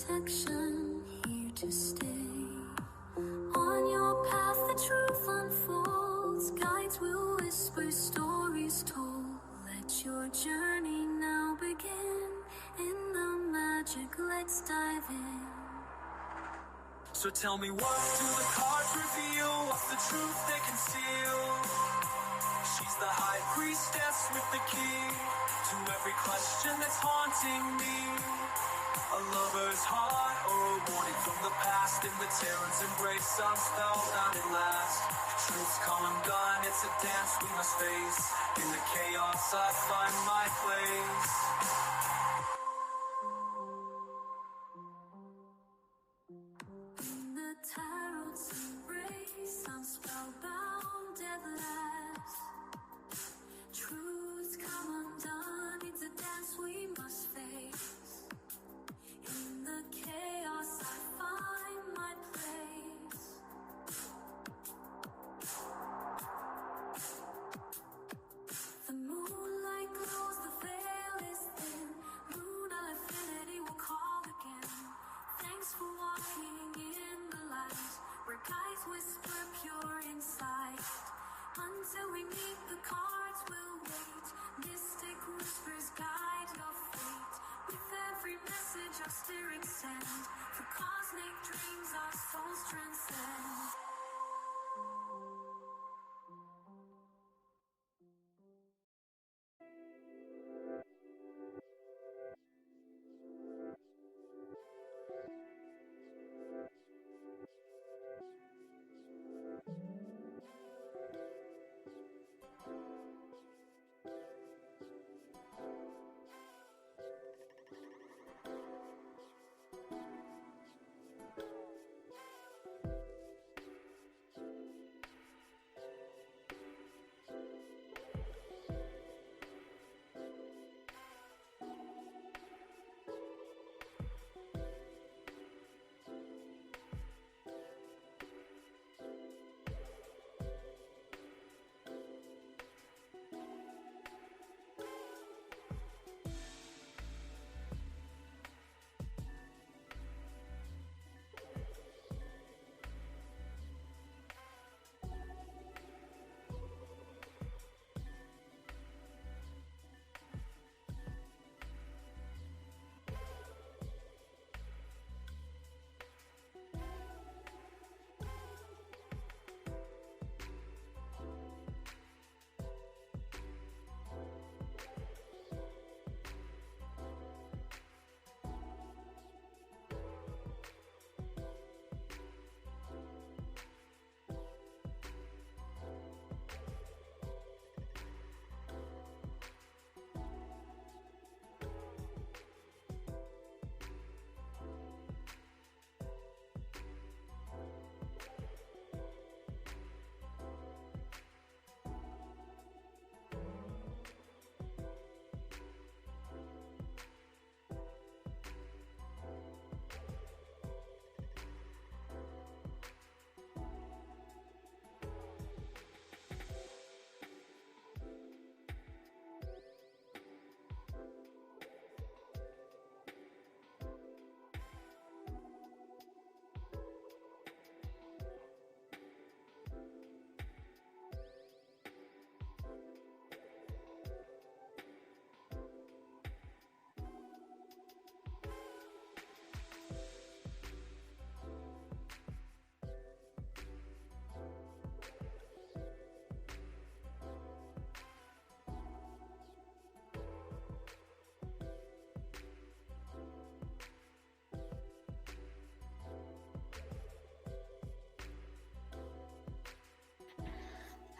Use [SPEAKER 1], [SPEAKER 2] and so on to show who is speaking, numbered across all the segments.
[SPEAKER 1] protection here to stay. On your path the truth unfolds, guides will whisper, stories told. Let your journey now begin. In the magic, let's dive in. So tell me, what do the cards reveal? What's the truth they conceal? She's the high priestess with the key to every question that's haunting me. A lover's heart or a warning from the past. In the terror's embrace, I'm spellbound at last. Truth's come undone, it's a dance we must face. In the chaos, I find my place. In the tarot's embrace, I'm spellbound at last. Truth's come undone, it's a dance we must face. In the chaos, I find my place. The moonlight glows, the veil is thin. Moon of infinity will call again. Thanks for walking in the light, where guides whisper pure insight. Until we meet, the cards will wait. Mystic whispers guide your fate. With every message our spirits send, for cosmic dreams our souls transcend.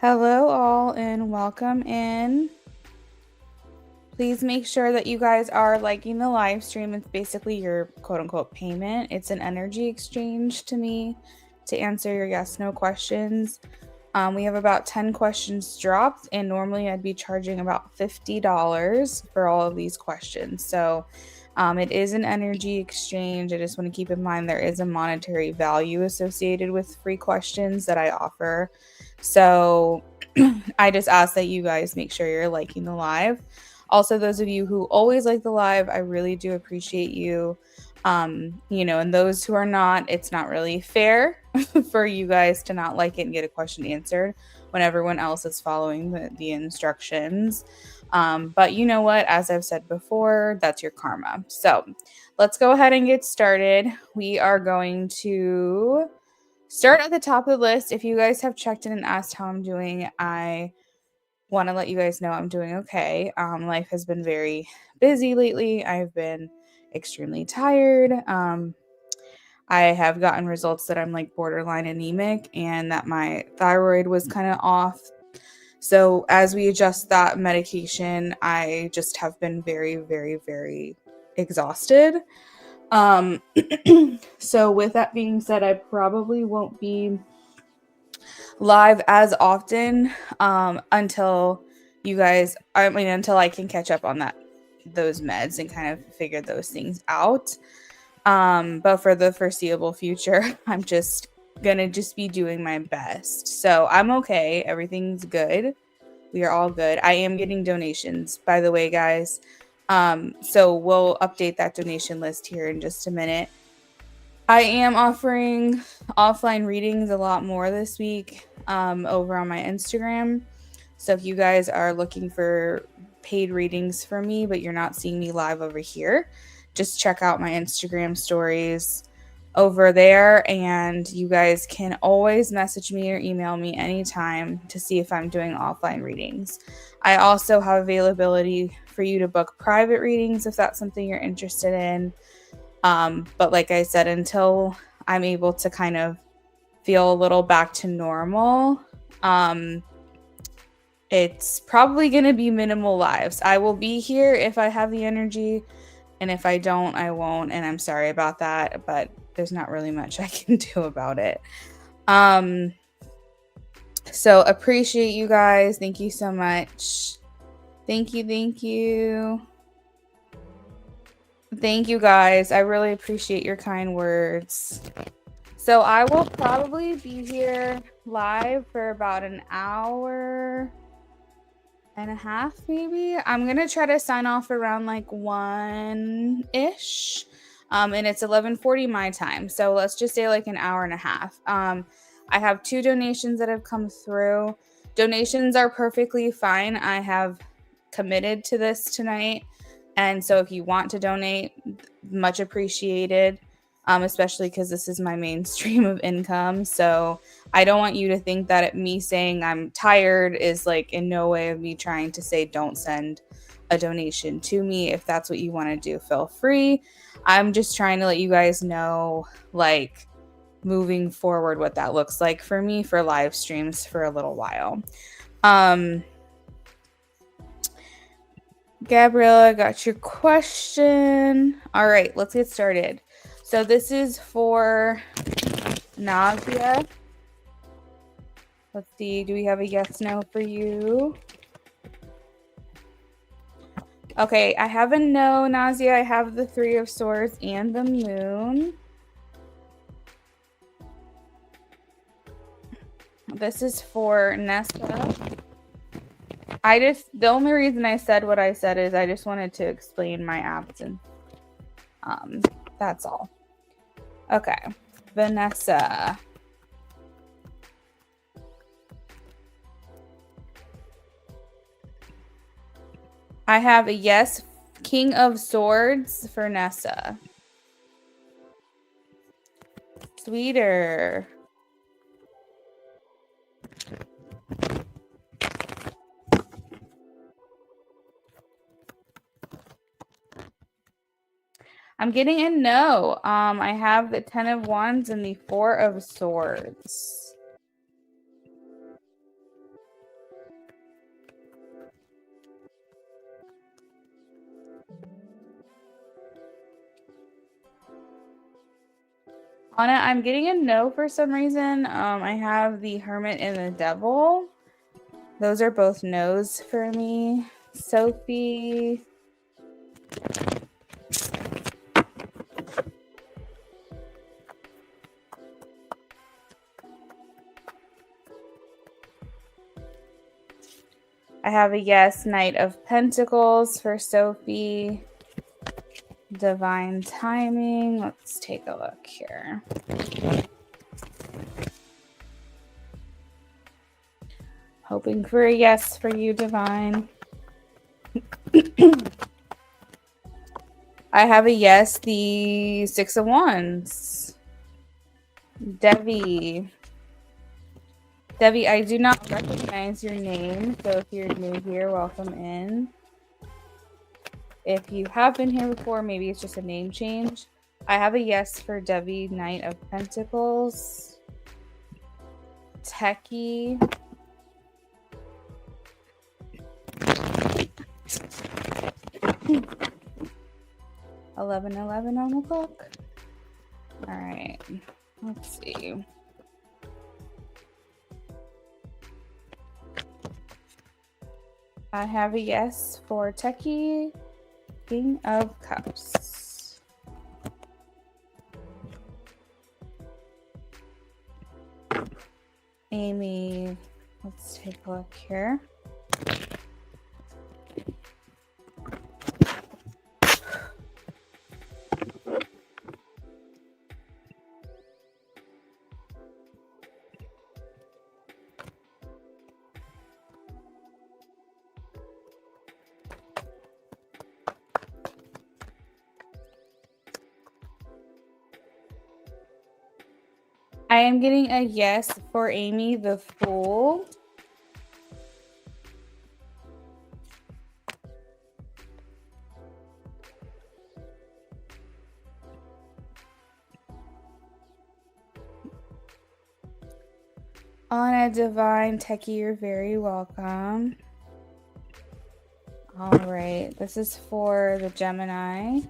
[SPEAKER 2] Hello all and welcome in. Please make sure that you guys are liking the live stream. It's basically your quote unquote payment. It's an energy exchange to me to answer your yes no questions. We have about 10 questions dropped, and normally I'd be charging about $50 for all of these questions. So it is an energy exchange. I just want to keep in mind there is a monetary value associated with free questions that I offer. So I just ask that you guys make sure you're liking the live. Also, those of you who always like the live, I really do appreciate you. And those who are not, it's not really fair for you guys to not like it and get a question answered when everyone else is following the instructions. But you know what? As I've said before, that's your karma. So let's go ahead and get started. We are going to start at the top of the list. If you guys have checked in and asked how I'm doing, I want to let you guys know I'm doing okay. Life has been very busy lately. I've been extremely tired. I have gotten results that I'm like borderline anemic and that my thyroid was kind of off. So as we adjust that medication, I just have been very, very, very exhausted. So with that being said, I probably won't be live as often until until I can catch up on those meds and kind of figure those things out. But for the foreseeable future, I'm just gonna be doing my best. So I'm okay. Everything's good. We are all good. I am getting donations, by the way, guys. So we'll update that donation list here in just a minute. I am offering offline readings a lot more this week over on my Instagram. So if you guys are looking for paid readings for me, but you're not seeing me live over here, just check out my Instagram stories over there. And you guys can always message me or email me anytime to see if I'm doing offline readings. I also have availability for you to book private readings if that's something you're interested in. But like I said, until I'm able to kind of feel a little back to normal, it's probably going to be minimal lives. I will be here if I have the energy, and if I don't, I won't. And I'm sorry about that, but there's not really much I can do about it. So appreciate you guys. Thank you so much. Thank you. Thank you guys. I really appreciate your kind words. So I will probably be here live for about an hour and a half, maybe. I'm going to try to sign off around like 1-ish. And it's 11:40 my time. So let's just say like an hour and a half. I have 2 donations that have come through. Donations are perfectly fine. I have committed to this tonight. And so if you want to donate, much appreciated, especially because this is my main stream of income. So I don't want you to think that me saying I'm tired is like in no way of me trying to say don't send a donation to me. If that's what you want to do, feel free. I'm just trying to let you guys know, like, moving forward what that looks like for me for live streams for a little while. Gabriella, got your question. All right, let's get started. So this is for nausea. Let's see, do we have a yes, no for you? Okay, I have a no, nausea. I have the 3 of Swords and the Moon. This is for Nessa. The only reason I said what I said is I just wanted to explain my absence. That's all. Okay, Vanessa. I have a yes, King of Swords for Nessa. Sweeter. I'm getting a no. I have the 10 of Wands and the 4 of Swords. Anna, I'm getting a no for some reason. I have the Hermit and the Devil. Those are both no's for me. Sophie. I have a yes, Knight of Pentacles for Sophie. Divine timing. Let's take a look here. Hoping for a yes for you, Divine. I have a yes, the 6 of Wands. Devi, I do not recognize your name, so if you're new here, welcome in. If you have been here before, maybe it's just a name change. I have a yes for Devi, Knight of Pentacles. Techie. $11:11 on the clock. All right, let's see. I have a yes for Techie, King of Cups. Amy, let's take a look here. I am getting a yes for Amy, the Fool. On a Divine, Techie, you're very welcome. All right, this is for the Gemini.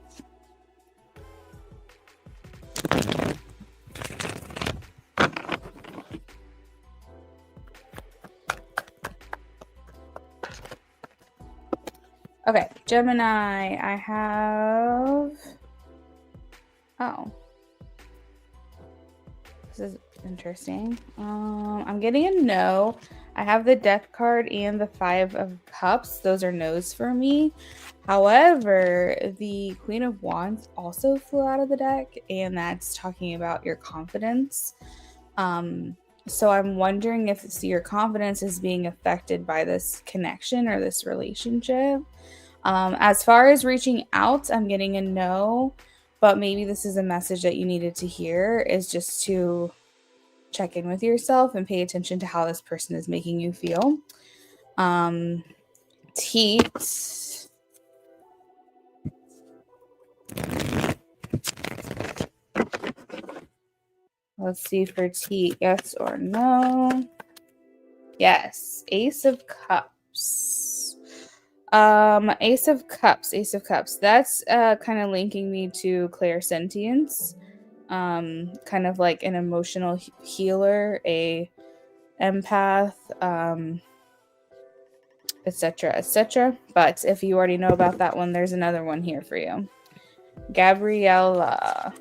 [SPEAKER 2] Okay, Gemini, I have... Oh. This is interesting. I'm getting a no. I have the Death card and the 5 of Cups. Those are no's for me. However, the Queen of Wands also flew out of the deck, and that's talking about your confidence. So I'm wondering if your confidence is being affected by this connection or this relationship. As far as reaching out, I'm getting a no, but maybe this is a message that you needed to hear, is just to check in with yourself and pay attention to how this person is making you feel. Teat. Let's see for Teat, yes or no. Yes, Ace of Cups. Ace of Cups. That's kind of linking me to clairsentience. Kind of like an emotional healer, a empath, etc., etc. But if you already know about that one, there's another one here for you. Gabriella.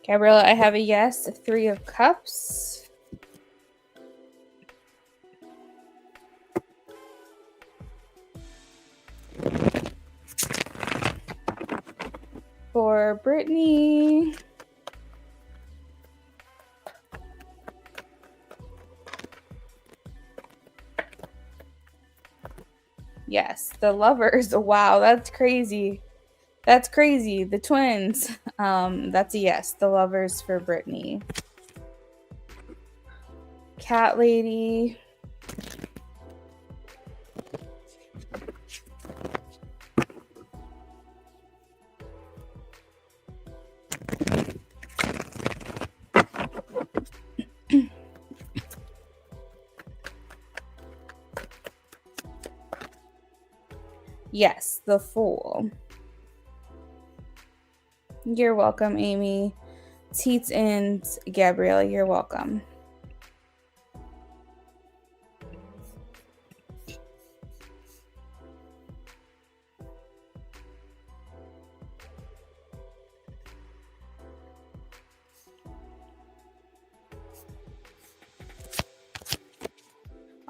[SPEAKER 2] Gabriella, I have a yes, 3 of Cups. For Brittany. Yes, the Lovers. Wow, that's crazy. That's crazy. The twins. That's a yes. The Lovers for Brittany. Cat Lady. Yes, the Fool. You're welcome, Amy. Teats and Gabriella, you're welcome.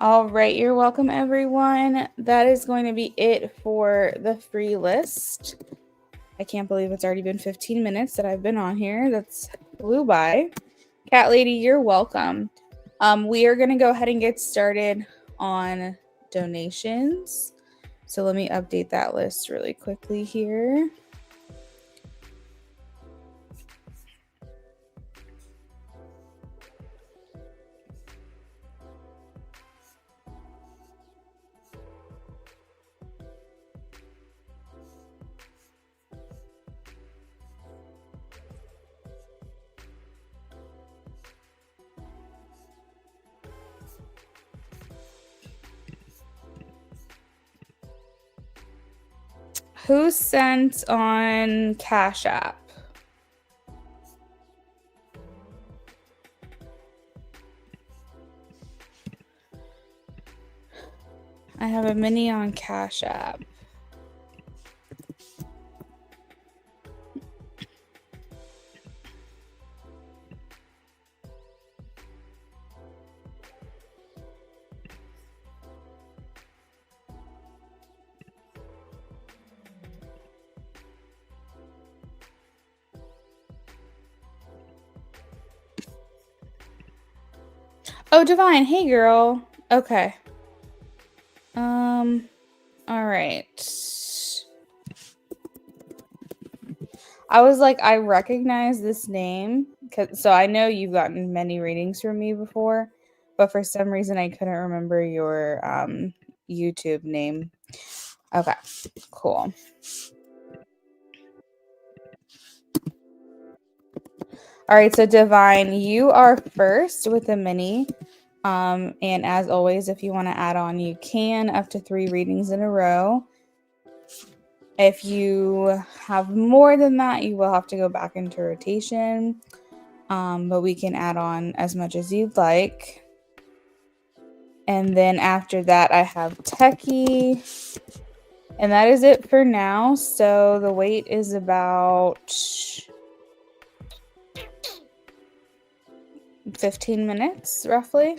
[SPEAKER 2] All right, you're welcome, everyone. That is going to be it for the free list. I can't believe it's already been 15 minutes that I've been on here. That's flew by. Cat Lady, you're welcome. We are going to go ahead and get started on donations. So let me update that list really quickly here. Who sent on Cash App? I have a mini on Cash App. Oh, Divine. Hey, girl. Okay. All right. I was like, I recognize this name. So I know you've gotten many readings from me before, but for some reason I couldn't remember your YouTube name. Okay, cool. All right, so Divine, you are first with a mini. And as always, if you want to add on, you can, up to 3 readings in a row. If you have more than that, you will have to go back into rotation. But we can add on as much as you'd like. And then after that, I have Techie. And that is it for now. So the wait is about 15 minutes, roughly.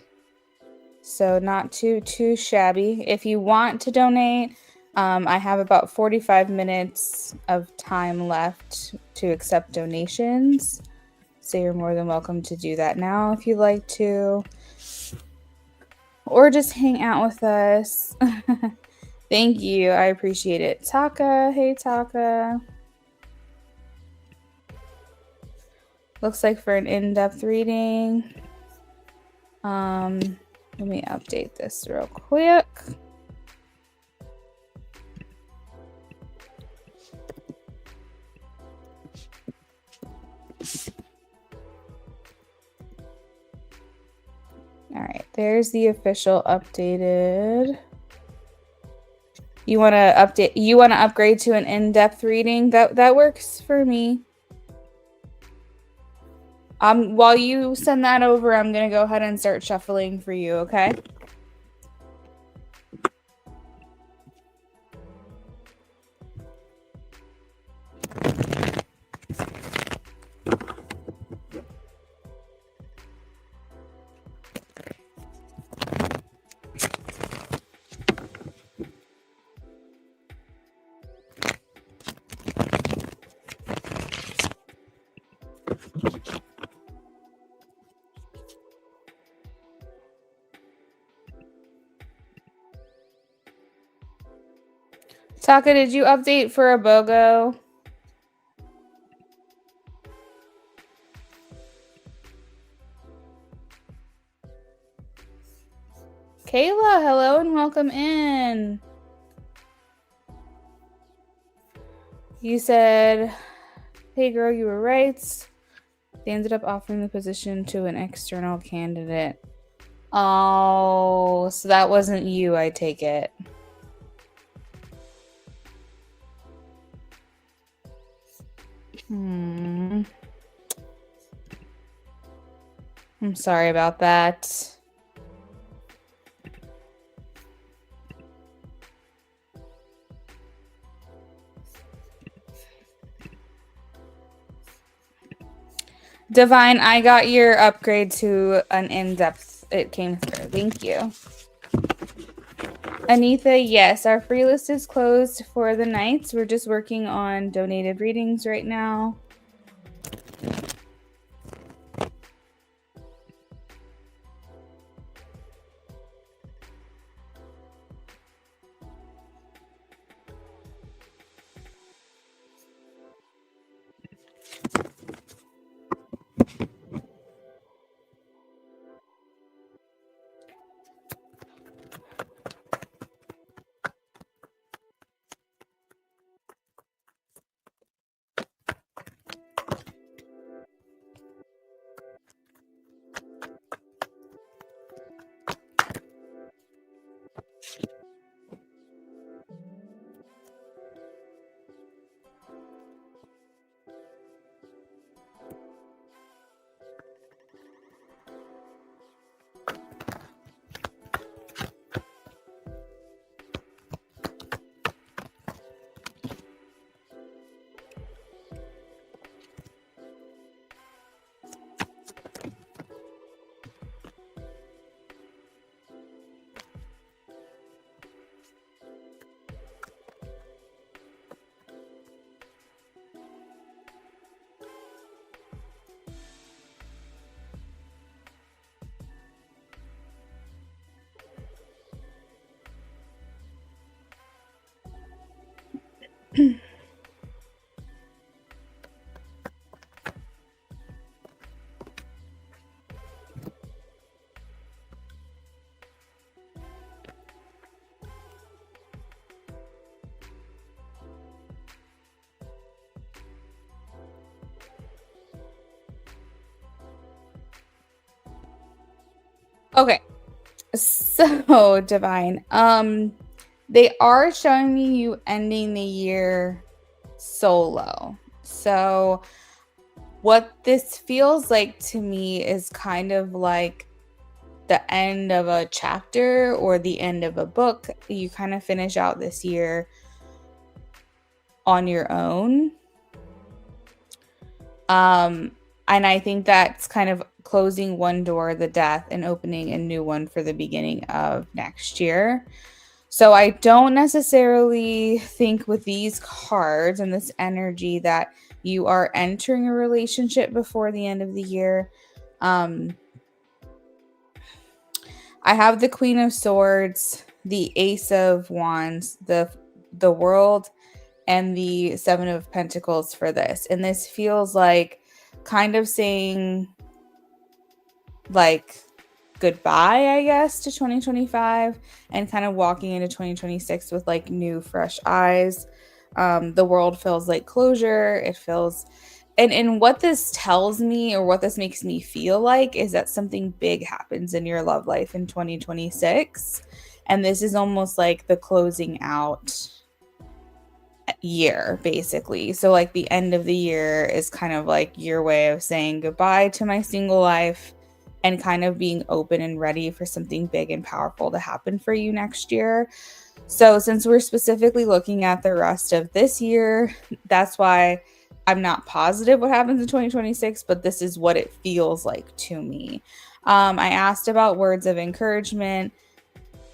[SPEAKER 2] So not too shabby. If you want to donate, I have about 45 minutes of time left to accept donations. So you're more than welcome to do that now if you'd like to. Or just hang out with us. Thank you. I appreciate it. Taka. Hey, Taka. Looks like for an in-depth reading. Let me update this real quick. All right, there's the official updated. You want to upgrade to an in-depth reading? That works for me. While you send that over, I'm going to go ahead and start shuffling for you, okay? Taka, did you update for a BOGO? Kayla, hello and welcome in. You said, hey girl, you were right. They ended up offering the position to an external candidate. Oh, so that wasn't you, I take it. I'm sorry about that. Divine, I got your upgrade to an in-depth. It came through. Thank you. Anita, yes, our free list is closed for the nights. We're just working on donated readings right now. Okay. So, Divine, they are showing me you ending the year solo. So, what this feels like to me is kind of like the end of a chapter or the end of a book. You kind of finish out this year on your own. And I think that's kind of closing one door, the death, and opening a new one for the beginning of next year. So I don't necessarily think with these cards and this energy that you are entering a relationship before the end of the year. I have the Queen of Swords, the Ace of Wands, the World, and the Seven of Pentacles for this. And this feels like kind of saying like goodbye, I guess, to 2025 and kind of walking into 2026 with like new, fresh eyes. The world feels like closure. It feels, and what this tells me or what this makes me feel like is that something big happens in your love life in 2026. And this is almost like the closing out year, basically. So, like, the end of the year is kind of like your way of saying goodbye to my single life and kind of being open and ready for something big and powerful to happen for you next year. So, since we're specifically looking at the rest of this year, that's why I'm not positive what happens in 2026, but this is what it feels like to me. I asked about words of encouragement.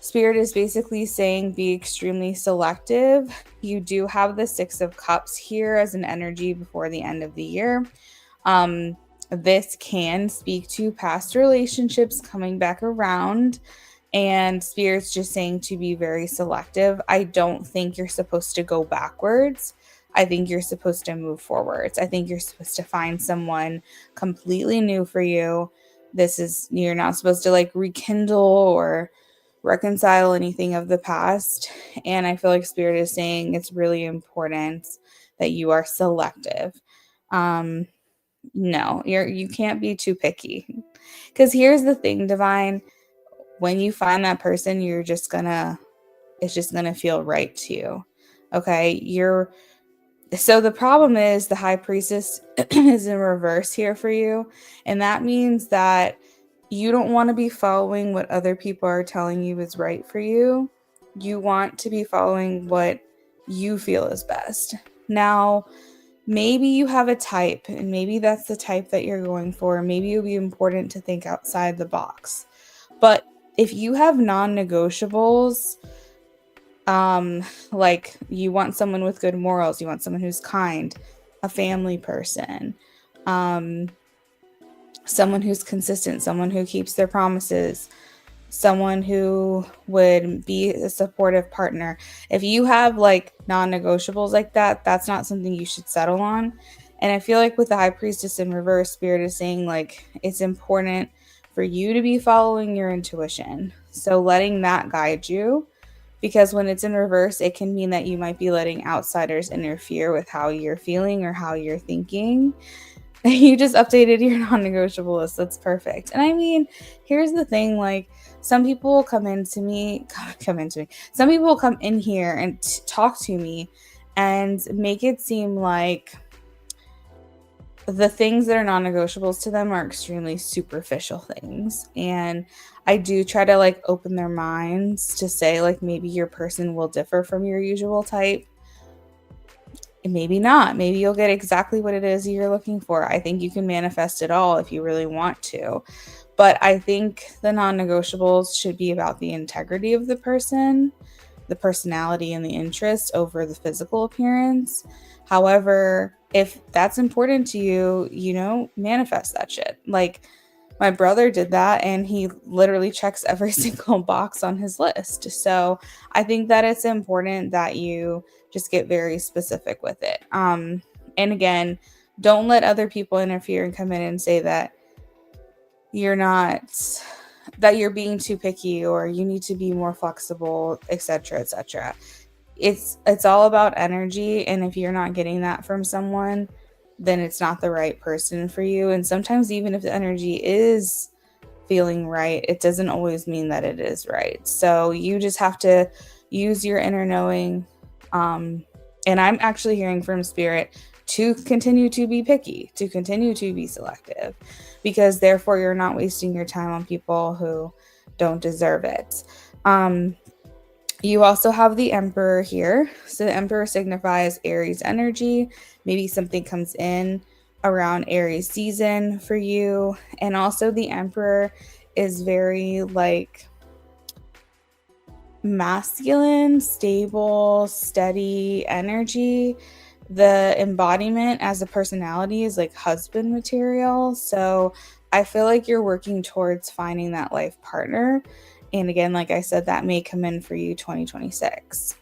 [SPEAKER 2] Spirit is basically saying be extremely selective. You do have the Six of Cups here as an energy before the end of the year. This can speak to past relationships coming back around, and Spirit's just saying to be very selective. I don't think you're supposed to go backwards. I think you're supposed to move forwards. I think you're supposed to find someone completely new for you. You're not supposed to like rekindle or reconcile anything of the past. And I feel like Spirit is saying it's really important that you are selective. No, you can't be too picky. Because here's the thing, Divine, when you find that person, it's just gonna feel right to you. Okay. So the problem is the High Priestess is in reverse here for you. And that means that you don't want to be following what other people are telling you is right for you. You want to be following what you feel is best. Now, maybe you have a type, and maybe that's the type that you're going for. Maybe it'll be important to think outside the box. But if you have non-negotiables, like you want someone with good morals, you want someone who's kind, a family person, someone who's consistent, someone who keeps their promises, someone who would be a supportive partner. If you have like non-negotiables like that, that's not something you should settle on. And I feel like with the high priestess in reverse, spirit is saying like it's important for you to be following your intuition. So letting that guide you, because when it's in reverse, it can mean that you might be letting outsiders interfere with how you're feeling or how you're thinking. You just updated your non-negotiable list. That's perfect. And I mean, here's the thing, like some people will come into me. Some people will come in here and talk to me and make it seem like the things that are non-negotiables to them are extremely superficial things. And I do try to like open their minds to say like maybe your person will differ from your usual type. And maybe not. Maybe you'll get exactly what it is you're looking for. I think you can manifest it all if you really want to. But I think the non-negotiables should be about the integrity of the person, the personality and the interest over the physical appearance. However, if that's important to you, manifest that shit. Like my brother did that and he literally checks every single box on his list. So I think that it's important that you just get very specific with it. And again, don't let other people interfere and come in and say that you're not, that you're being too picky or you need to be more flexible, etc., etc. It's all about energy, and if you're not getting that from someone, then it's not the right person for you. And sometimes even if the energy is feeling right, it doesn't always mean that it is right. So you just have to use your inner knowing. And I'm actually hearing from spirit to continue to be picky, to continue to be selective, because therefore you're not wasting your time on people who don't deserve it. You also have the Emperor here. So the Emperor signifies Aries energy. Maybe something comes in around Aries season for you. And also the Emperor is very like masculine, stable, steady energy. The embodiment as a personality is like husband material. So I feel like you're working towards finding that life partner. And again, like I said, that may come in for you 2026.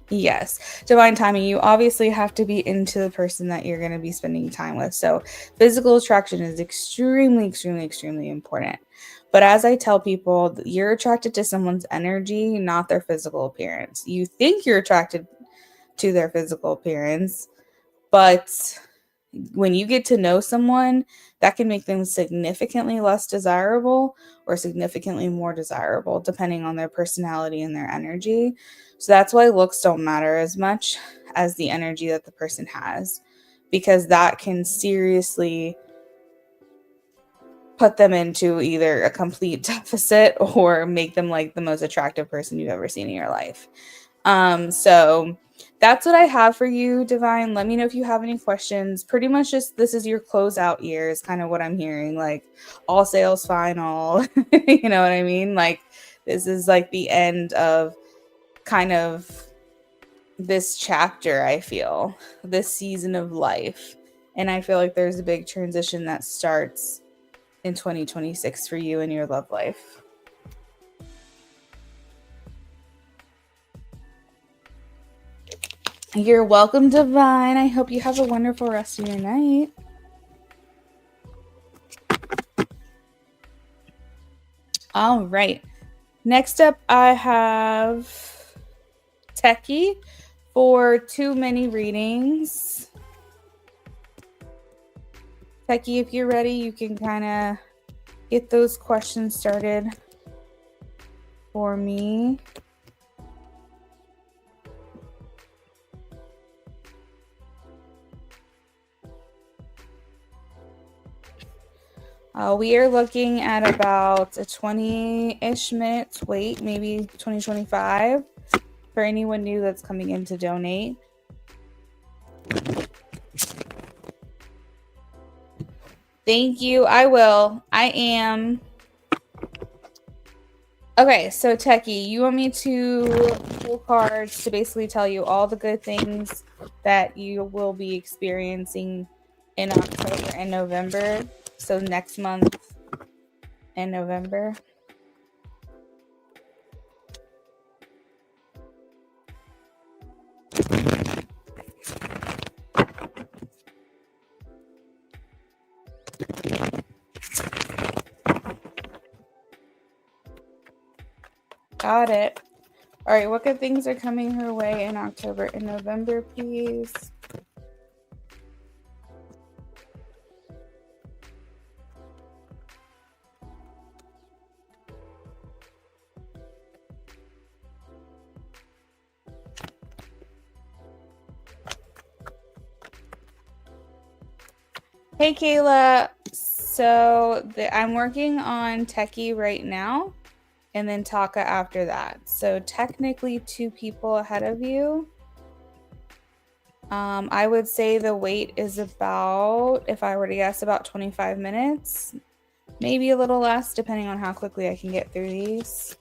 [SPEAKER 2] Yes, divine timing. You obviously have to be into the person that you're going to be spending time with. So physical attraction is extremely, extremely, extremely important. But as I tell people, you're attracted to someone's energy, not their physical appearance. You think you're attracted to their physical appearance, but when you get to know someone, that can make them significantly less desirable or significantly more desirable, depending on their personality and their energy. So that's why looks don't matter as much as the energy that the person has, because that can seriously put them into either a complete deficit or make them like the most attractive person you've ever seen in your life. So that's what I have for you, Divine. Let me know if you have any questions. Pretty much just this is your closeout year is kind of what I'm hearing. Like all sales final, you know what I mean? Like this is like the end of kind of this chapter, I feel, this season of life. And I feel like there's a big transition that starts in 2026 for you in your love life. You're welcome, Divine. I hope you have a wonderful rest of your night. All right. Next up, I have Techie for too many readings. Techie, if you're ready, you can kind of get those questions started for me. We are looking at about a 20-ish minutes wait, maybe 2025 for anyone new that's coming in to donate. Thank you. I will. I am. Okay, so Techie, you want me to pull cards to basically tell you all the good things that you will be experiencing in October and November. So next month in November. Got it. All right, what good things are coming her way in October and November, please? Hey, Kayla. So I'm working on Techie right now and then Taka after that. So technically 2 people ahead of you. I would say the wait is about, if I were to guess, about 25 minutes. Maybe a little less, depending on how quickly I can get through these.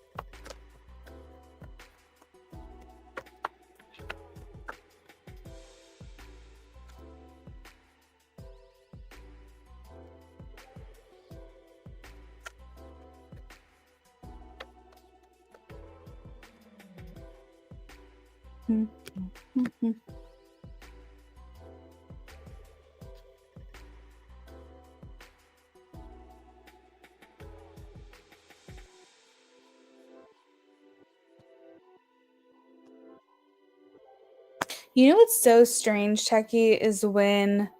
[SPEAKER 2] You know what's so strange, Techie, is when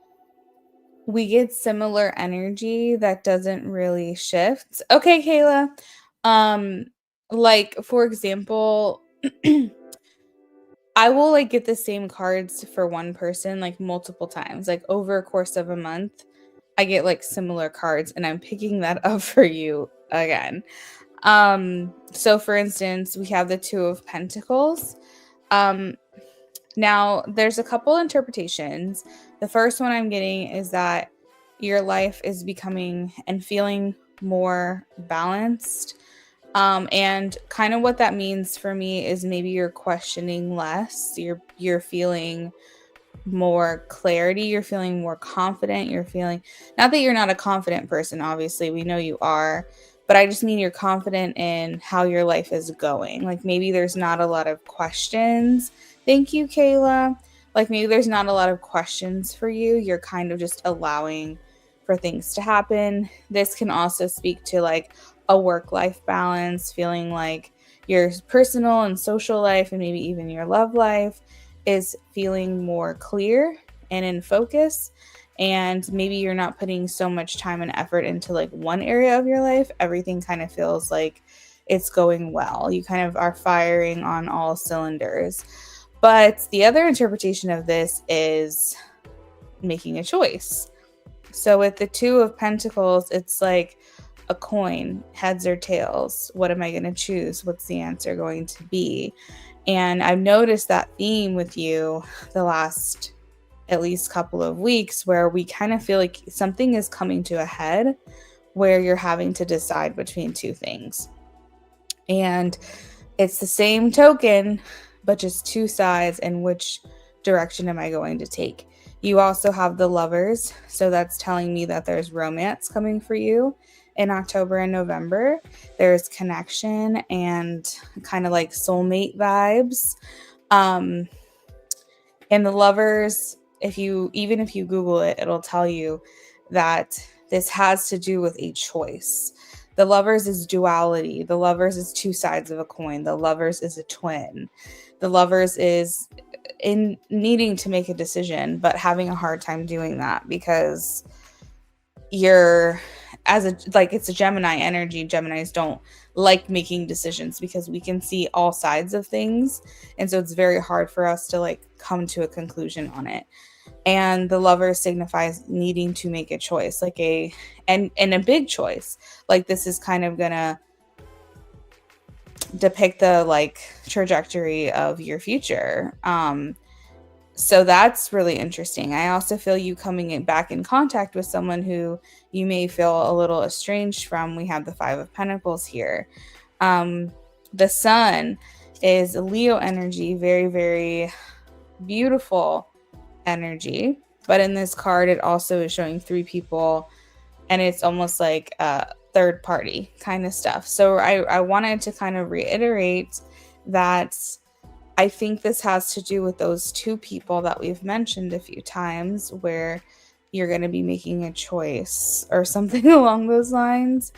[SPEAKER 2] we get similar energy that doesn't really shift. Okay, Kayla. Like for example, I will like get the same cards for one person like multiple times. Like over a course of a month, I get like similar cards and I'm picking that up for you again. So for instance, we have the 2 of Pentacles. Um Now, there's a couple interpretations. The first one I'm getting is that your life is becoming and feeling more balanced. And kind of what that means for me is maybe you're questioning less. You're feeling more clarity, you're feeling more confident, you're feeling, not that you're not a confident person, obviously we know you are, but I just mean you're confident in how your life is going. Like maybe there's not a lot of questions. Thank you, Kayla. Like maybe there's not a lot of questions for you, you're kind of just allowing for things to happen. This can also speak to like a work life balance, feeling like your personal and social life and maybe even your love life is feeling more clear and in focus, and maybe you're not putting so much time and effort into like one area of your life. Everything kind of feels like it's going well, you kind of are firing on all cylinders. But the other interpretation of this is making a choice. So with the 2 of Pentacles, it's like a coin, heads or tails. What am I going to choose? What's the answer going to be? And I've noticed that theme with you the last at least couple of weeks, where we kind of feel like something is coming to a head where you're having to decide between 2 things. And it's the same token, but just 2 sides, and which direction am I going to take? You also have the Lovers, so that's telling me that there's romance coming for you in October and November. There's connection and kind of like soulmate vibes. And the Lovers, if you Google it, it'll tell you that this has to do with a choice. The Lovers is duality. The Lovers is 2 sides of a coin. The Lovers is a twin. The Lovers is in needing to make a decision, but having a hard time doing that because you're it's a Gemini energy. Geminis don't like making decisions because we can see all sides of things. And so it's very hard for us to like come to a conclusion on it. And the Lover signifies needing to make a choice, like a big choice. Like this is kind of gonna depict the like trajectory of your future. So that's really interesting. I also feel you coming back in contact with someone who you may feel a little estranged from. We have the 5 of Pentacles here. The sun is Leo energy, very, very beautiful energy. But in this card, it also is showing 3 people, and it's almost like third party kind of stuff. So I wanted to kind of reiterate that I think this has to do with those 2 people that we've mentioned a few times, where you're going to be making a choice or something along those lines.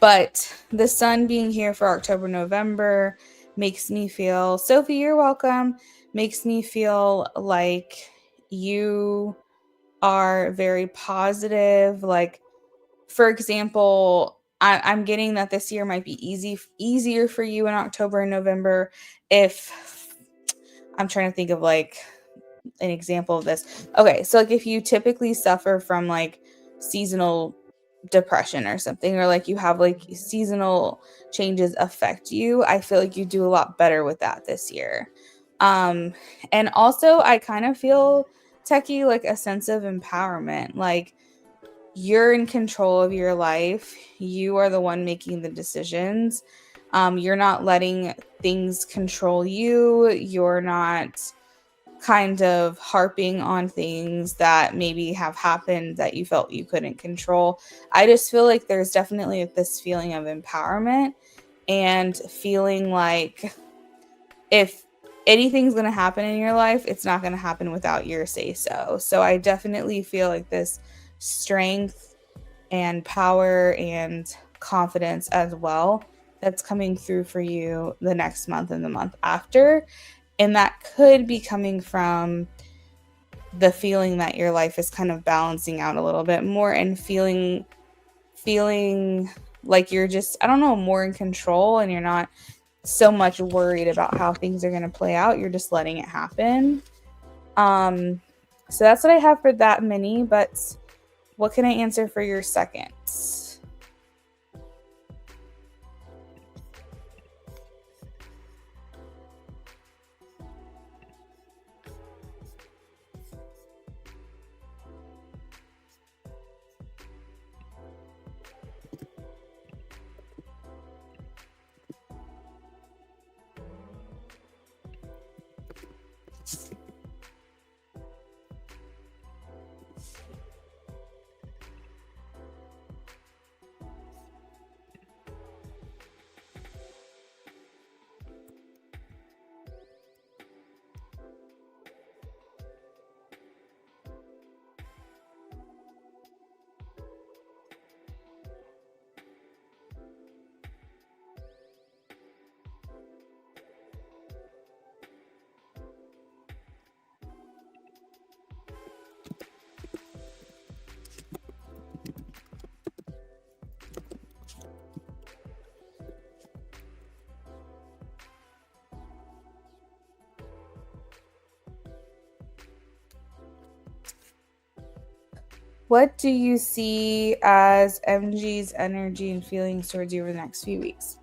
[SPEAKER 2] But the sun being here for October, November makes me feel, Sophie, you're welcome, makes me feel like you are very positive. Like, for example, I'm getting that this year might be easier for you in October and November. If I'm trying to think of like an example of this. Okay, so like if you typically suffer from like seasonal depression or something, or like you have like seasonal changes affect you, I feel like you do a lot better with that this year. And also I kind of feel, Techie, like a sense of empowerment. Like, you're in control of your life. You are the one making the decisions. You're not letting things control you. You're not kind of harping on things that maybe have happened that you felt you couldn't control. I just feel like there's definitely this feeling of empowerment and feeling like if anything's going to happen in your life, it's not going to happen without your say so. So I definitely feel like this strength and power and confidence as well that's coming through for you the next month and the month after. And that could be coming from the feeling that your life is kind of balancing out a little bit more and feeling like you're just, I don't know, more in control, and you're not so much worried about how things are going to play out. You're just letting it happen. So that's what I have for that mini, but what can I answer for your second? What do you see as MG's energy and feelings towards you over the next few weeks?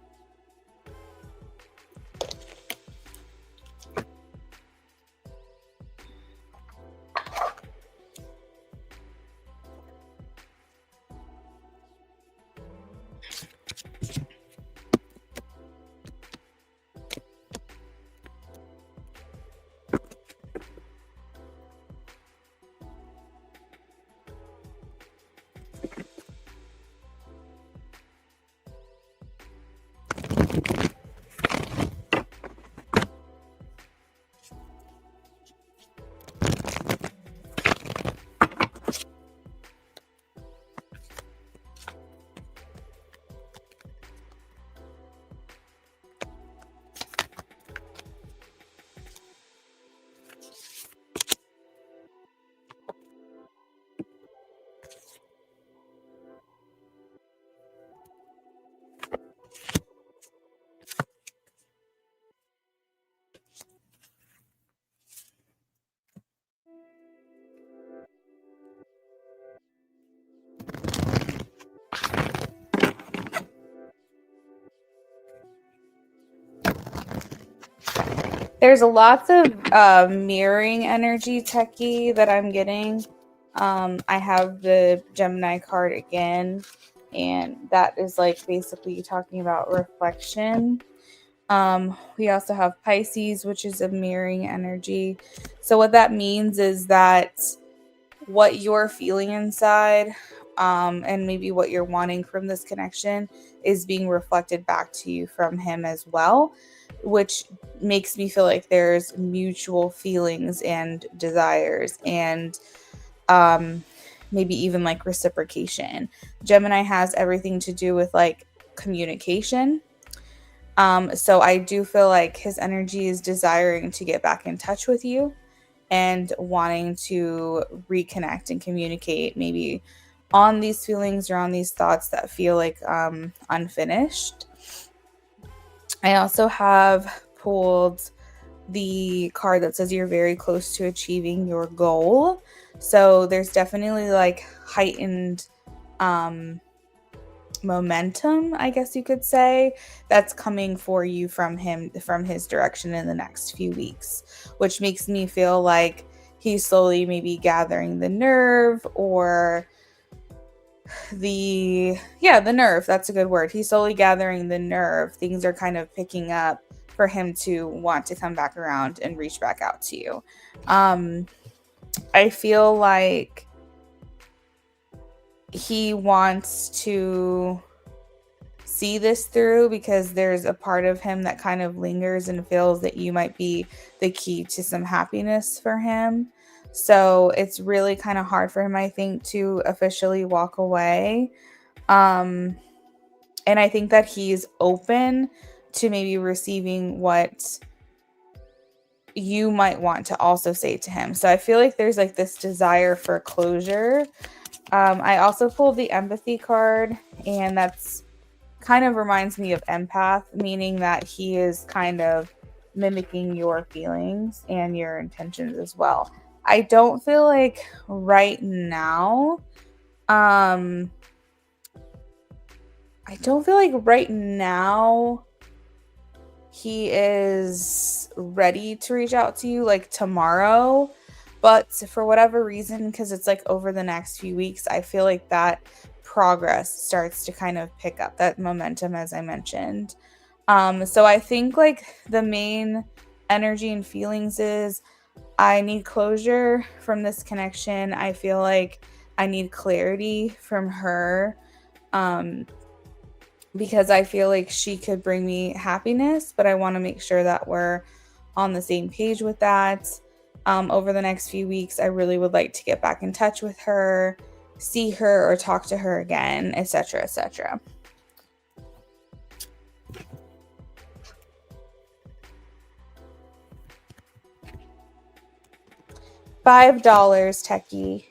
[SPEAKER 2] There's lots of mirroring energy, Techie, that I'm getting. I have the Gemini card again. And that is like basically talking about reflection. We also have Pisces, which is a mirroring energy. So what that means is that what you're feeling inside, and maybe what you're wanting from this connection is being reflected back to you from him as well, which makes me feel like there's mutual feelings and desires, and um, maybe even like reciprocation. Gemini has everything to do with like communication. So I do feel like his energy is desiring to get back in touch with you and wanting to reconnect and communicate maybe on these feelings or on these thoughts that feel like unfinished. I also have pulled the card that says you're very close to achieving your goal. So there's definitely like heightened um momentum, I guess you could say, that's coming for you from him, from his direction in the next few weeks, which makes me feel like he's slowly maybe gathering the nerve, or the nerve, that's a good word. He's slowly gathering the nerve. Things are kind of picking up for him to want to come back around and reach back out to you. I feel like he wants to see this through because there's a part of him that kind of lingers and feels that you might be the key to some happiness for him. So it's really kind of hard for him, I think, to officially walk away. And I think that he's open to maybe receiving what you might want to also say to him. So I feel like there's like this desire for closure. I also pulled the empathy card, and that's kind of reminds me of empath, meaning that he is kind of mimicking your feelings and your intentions as well. I don't feel like right now, um, I don't feel like right now he is ready to reach out to you like tomorrow. But for whatever reason, because it's like over the next few weeks, I feel like that progress starts to kind of pick up, that momentum, as I mentioned. So I think like the main energy and feelings is I need closure from this connection. I feel like I need clarity from her. Um, because I feel like she could bring me happiness, but I want to make sure that we're on the same page with that. Over the next few weeks, I really would like to get back in touch with her, see her, or talk to her again, etc., etc. $5, Techie.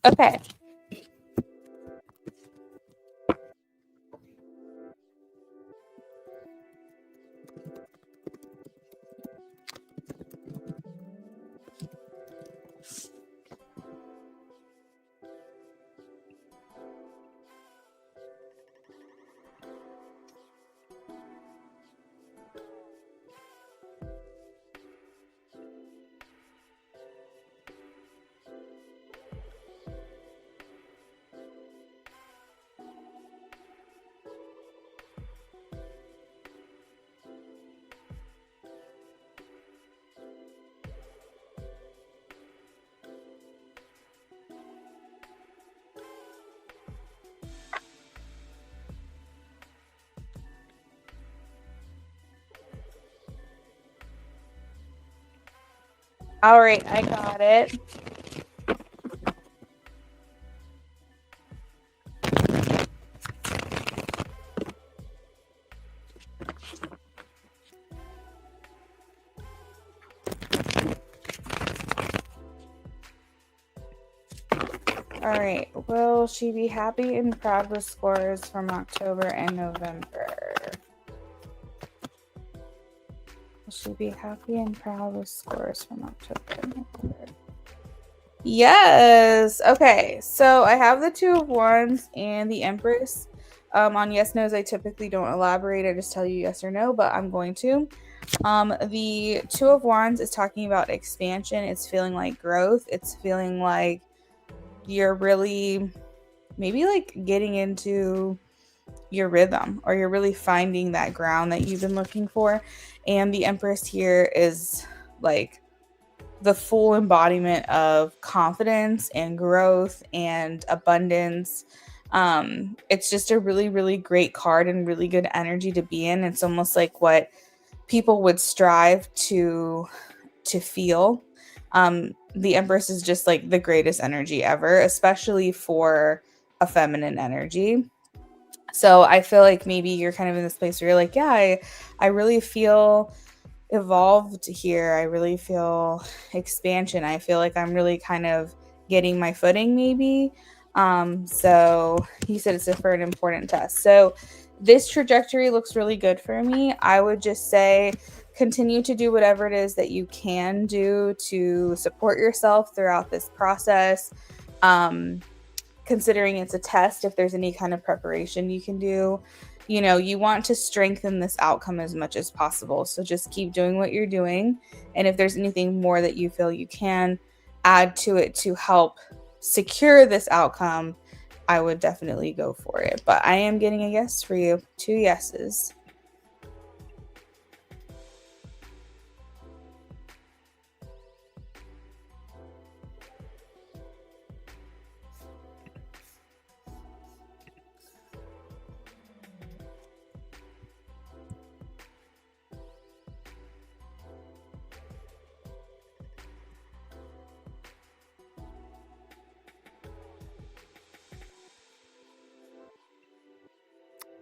[SPEAKER 2] Okay. All right, I got it. All right. Will she be happy and proud with scores from October and November? Will she be happy and proud with scores from October and November? Yes. Okay. So I have the Two of Wands and the Empress. On yes, nos, I typically don't elaborate. I just tell you yes or no, but I'm going to. The Two of Wands is talking about expansion. It's feeling like growth. It's feeling like you're really maybe like getting into your rhythm, or you're really finding that ground that you've been looking for. And the Empress here is like the full embodiment of confidence and growth and abundance. It's just a really, really great card and really good energy to be in. It's almost like what people would strive to feel. The Empress is just like the greatest energy ever, especially for a feminine energy. So I feel like maybe you're kind of in this place where you're like, yeah, I really feel evolved here. I really feel expansion. I feel like I'm really kind of getting my footing, maybe. So he said it's for an important test. So this trajectory looks really good for me. I would just say continue to do whatever it is that you can do to support yourself throughout this process. Um, Considering it's a test, if there's any kind of preparation you can do, you want to strengthen this outcome as much as possible. So just keep doing what you're doing. And if there's anything more that you feel you can add to it to help secure this outcome, I would definitely go for it. But I am getting a yes for you. 2 yeses.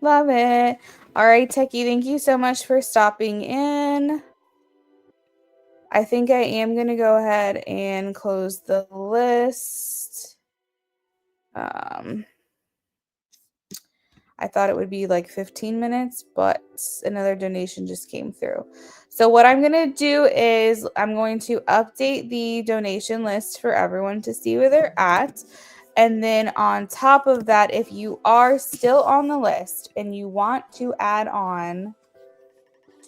[SPEAKER 2] Love it. All right, Techie, thank you so much for stopping in. I think I am going to go ahead and close the list. I thought it would be like 15 minutes, but another donation just came through. So what I'm going to do is I'm going to update the donation list for everyone to see where they're at. And then on top of that, if you are still on the list and you want to add on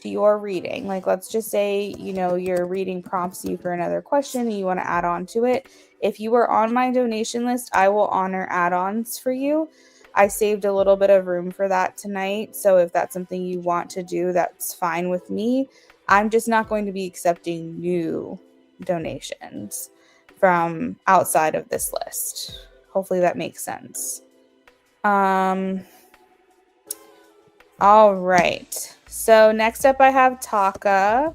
[SPEAKER 2] to your reading, like let's just say, your reading prompts you for another question and you want to add on to it. If you are on my donation list, I will honor add-ons for you. I saved a little bit of room for that tonight. So if that's something you want to do, that's fine with me. I'm just not going to be accepting new donations from outside of this list. Hopefully that makes sense. All right. So next up I have Taka.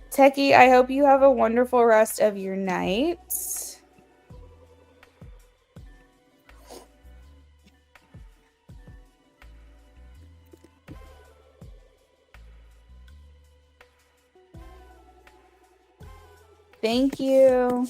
[SPEAKER 2] Techie, I hope you have a wonderful rest of your night. Thank you.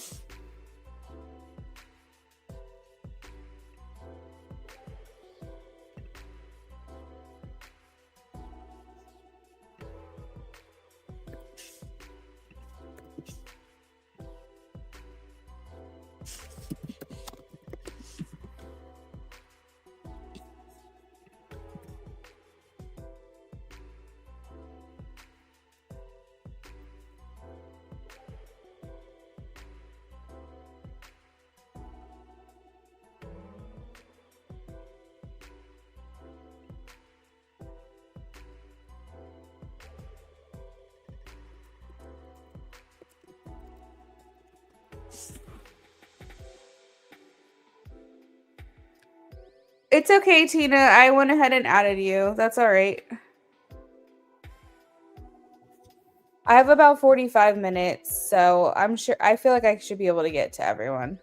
[SPEAKER 2] It's okay, Tina. I went ahead and added you. That's all right. I have about 45 minutes, so I feel like I should be able to get to everyone.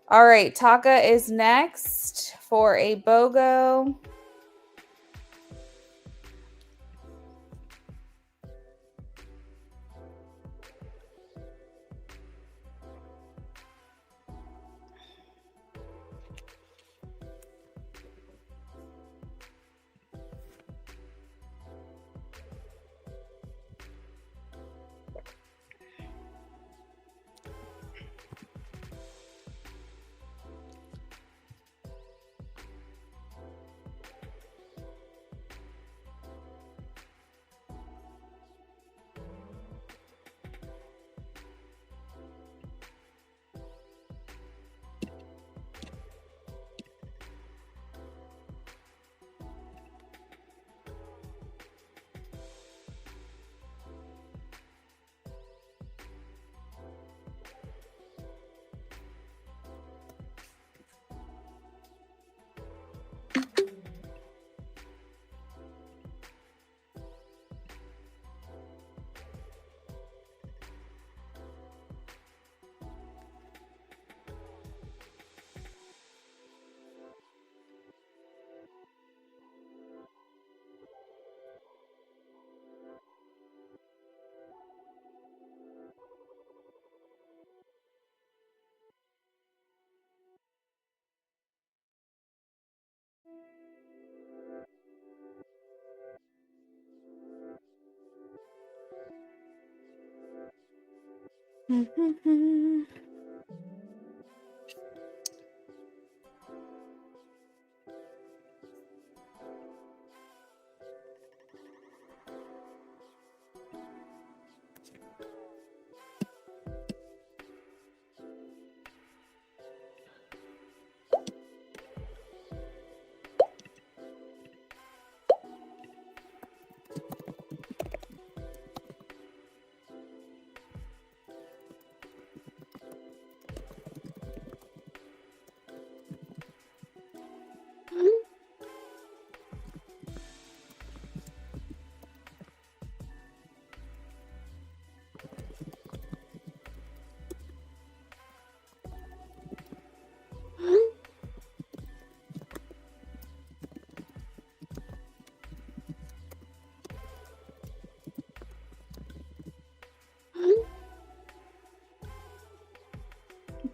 [SPEAKER 2] All right, Taka is next for a BOGO.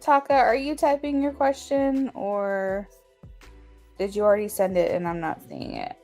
[SPEAKER 2] Taka, are you typing your question or did you already send it and I'm not seeing it?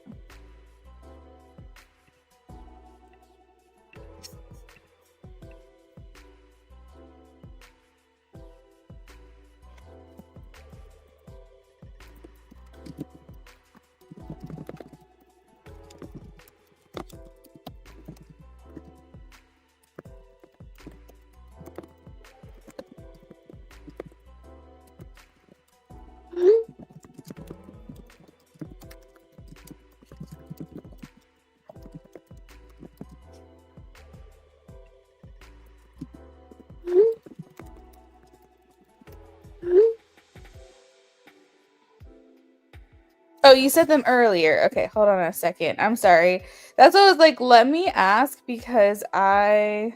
[SPEAKER 2] Oh, you said them earlier. Okay, hold on a second. I'm sorry. That's what I was like, let me ask because I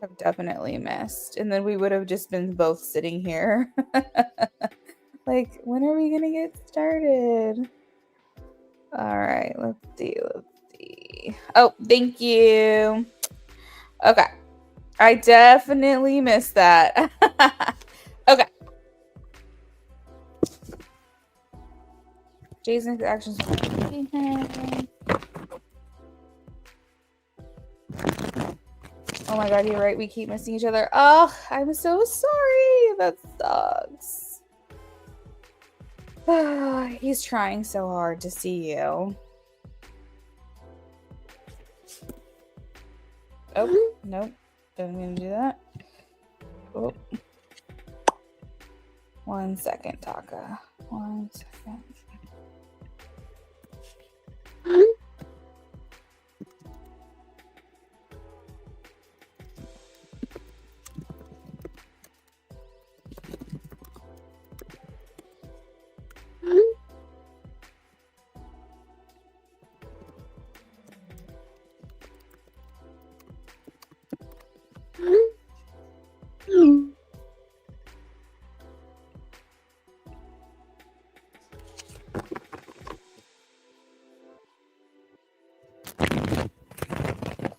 [SPEAKER 2] have definitely missed. And then we would have just been both sitting here. Like, when are we gonna get started? All right, let's see. Oh, thank you. Okay. I definitely missed that. Okay. Jason's actions. Oh my god, you're right. We keep missing each other. Oh, I'm so sorry. That sucks. He's trying so hard to see you. Oh, nope. Don't mean to do that. Oh. 1 second, Taka. 1 second.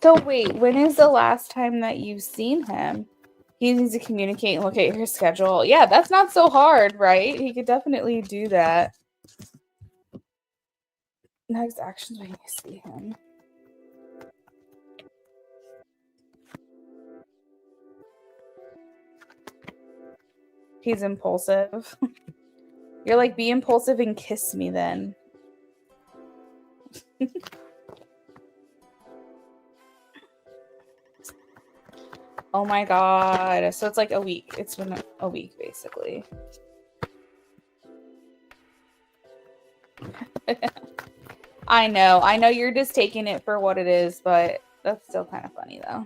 [SPEAKER 2] So wait, when is the last time that you've seen him? He needs to communicate and look at your schedule. Yeah, that's not so hard, right? He could definitely do that. Next actions when you see him. He's impulsive. You're like, be impulsive and kiss me then. Oh my god. So it's like a week. It's been a week, basically. I know you're just taking it for what it is, but that's still kind of funny though.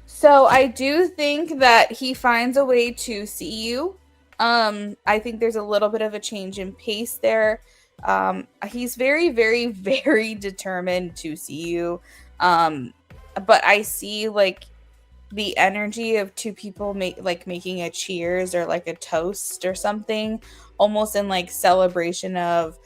[SPEAKER 2] So I do think that he finds a way to see you. I think there's a little bit of a change in pace there. He's very, very, very determined to see you. But I see like the energy of two people making a cheers or like a toast or something, almost in like celebration of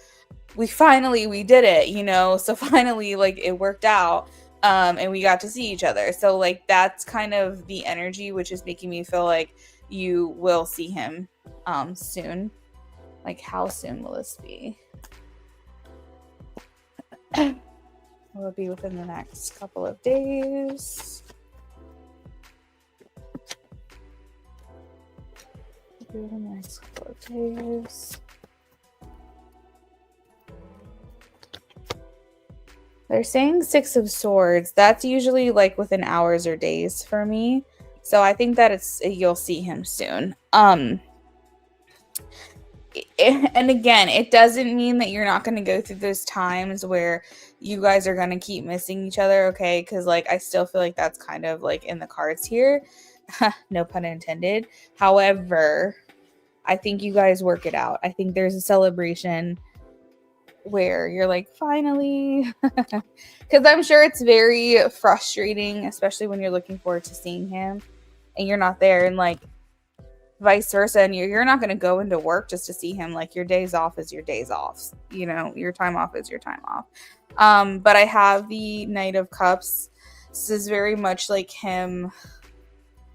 [SPEAKER 2] we did it, you know, so finally like it worked out. And we got to see each other. So like that's kind of the energy, which is making me feel like you will see him soon. Like how soon will this be? Will it be within the next couple of days? Within the next couple of days. They're saying 6 of Swords. That's usually like within hours or days for me. So I think that you'll see him soon. And again, it doesn't mean that you're not going to go through those times where you guys are going to keep missing each other, okay? Because like I still feel like that's kind of like in the cards here. No pun intended. However, I think you guys work it out. I think there's a celebration where you're like, finally. Because I'm sure it's very frustrating, especially when you're looking forward to seeing him and you're not there, and like vice versa, and you're not going to go into work just to see him. Like your days off is your days off, you know, your time off is your time off. But I have the Knight of Cups. This is very much like him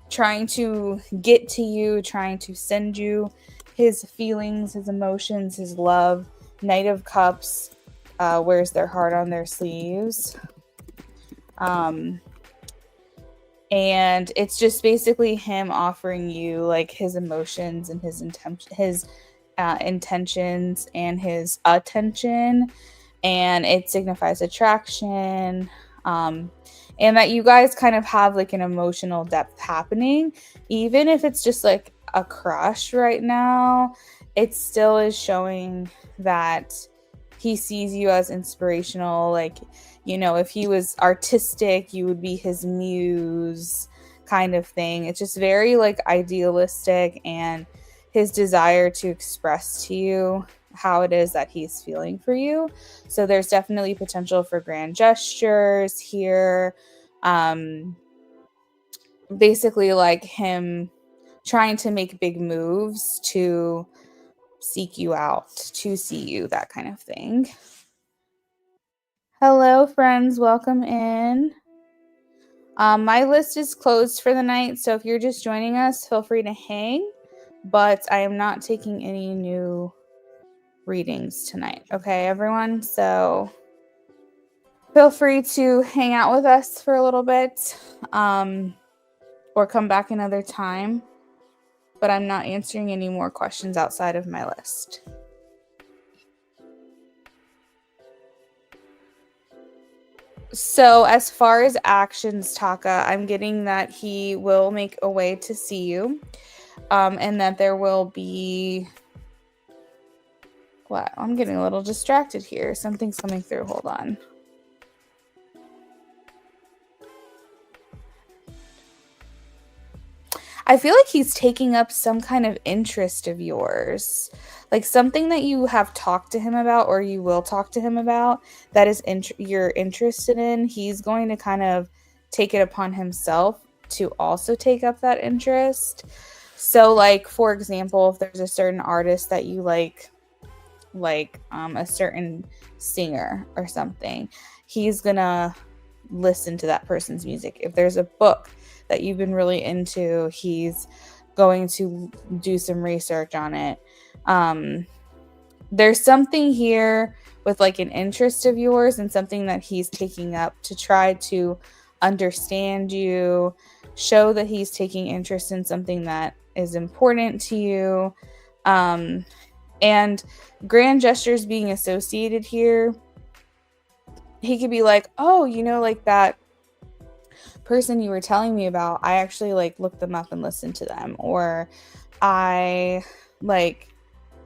[SPEAKER 2] trying to get to you, trying to send you his feelings, his emotions, his love. Knight of Cups wears their heart on their sleeves. And it's just basically him offering you like his emotions and his intentions and his attention, and it signifies attraction, and that you guys kind of have like an emotional depth happening, even if it's just like a crush right now. It still is showing that he sees you as inspirational. Like, you know, if he was artistic, you would be his muse kind of thing. It's just very like idealistic, and his desire to express to you how it is that he's feeling for you. So there's definitely potential for grand gestures here. Basically like him trying to make big moves to seek you out, to see you, that kind of thing. Hello, friends. Welcome in. My list is closed for the night, so if you're just joining us, feel free to hang, but I am not taking any new readings tonight. Okay, everyone? So feel free to hang out with us for a little bit, or come back another time, but I'm not answering any more questions outside of my list. So as far as actions, Taka, I'm getting that he will make a way to see you, and that there will be... Wow, I'm getting a little distracted here. Something's coming through. Hold on. I feel like he's taking up some kind of interest of yours. Like something that you have talked to him about, or you will talk to him about, that is you're interested in. He's going to kind of take it upon himself to also take up that interest. So like, for example, if there's a certain artist that you like a certain singer or something, he's gonna listen to that person's music. If there's a book that you've been really into, he's going to do some research on it. There's something here with like an interest of yours and something that he's taking up to try to understand you, show that he's taking interest in something that is important to you. And grand gestures being associated here, he could be like, oh, you know, like that person you were telling me about, I actually like looked them up and listened to them, or I like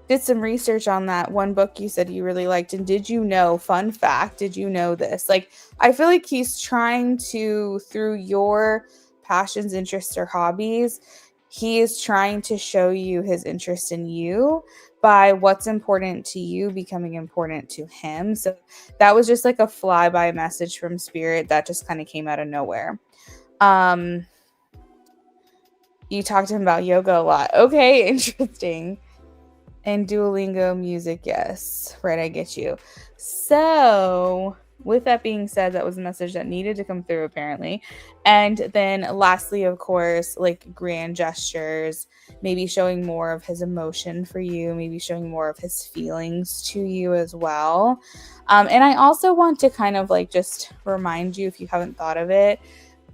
[SPEAKER 2] did some research on that one book you said you really liked, and did you know, fun fact, did you know this? Like, I feel like he's trying to, through your passions, interests, or hobbies, he is trying to show you his interest in you by what's important to you becoming important to him. So that was just like a flyby message from spirit that just kind of came out of nowhere. You talked to him about yoga a lot. Okay, interesting. And Duolingo music, yes. Right, I get you. So with that being said, that was a message that needed to come through apparently. And then lastly, of course, like grand gestures, maybe showing more of his emotion for you, maybe showing more of his feelings to you as well. And I also want to kind of like just remind you, if you haven't thought of it,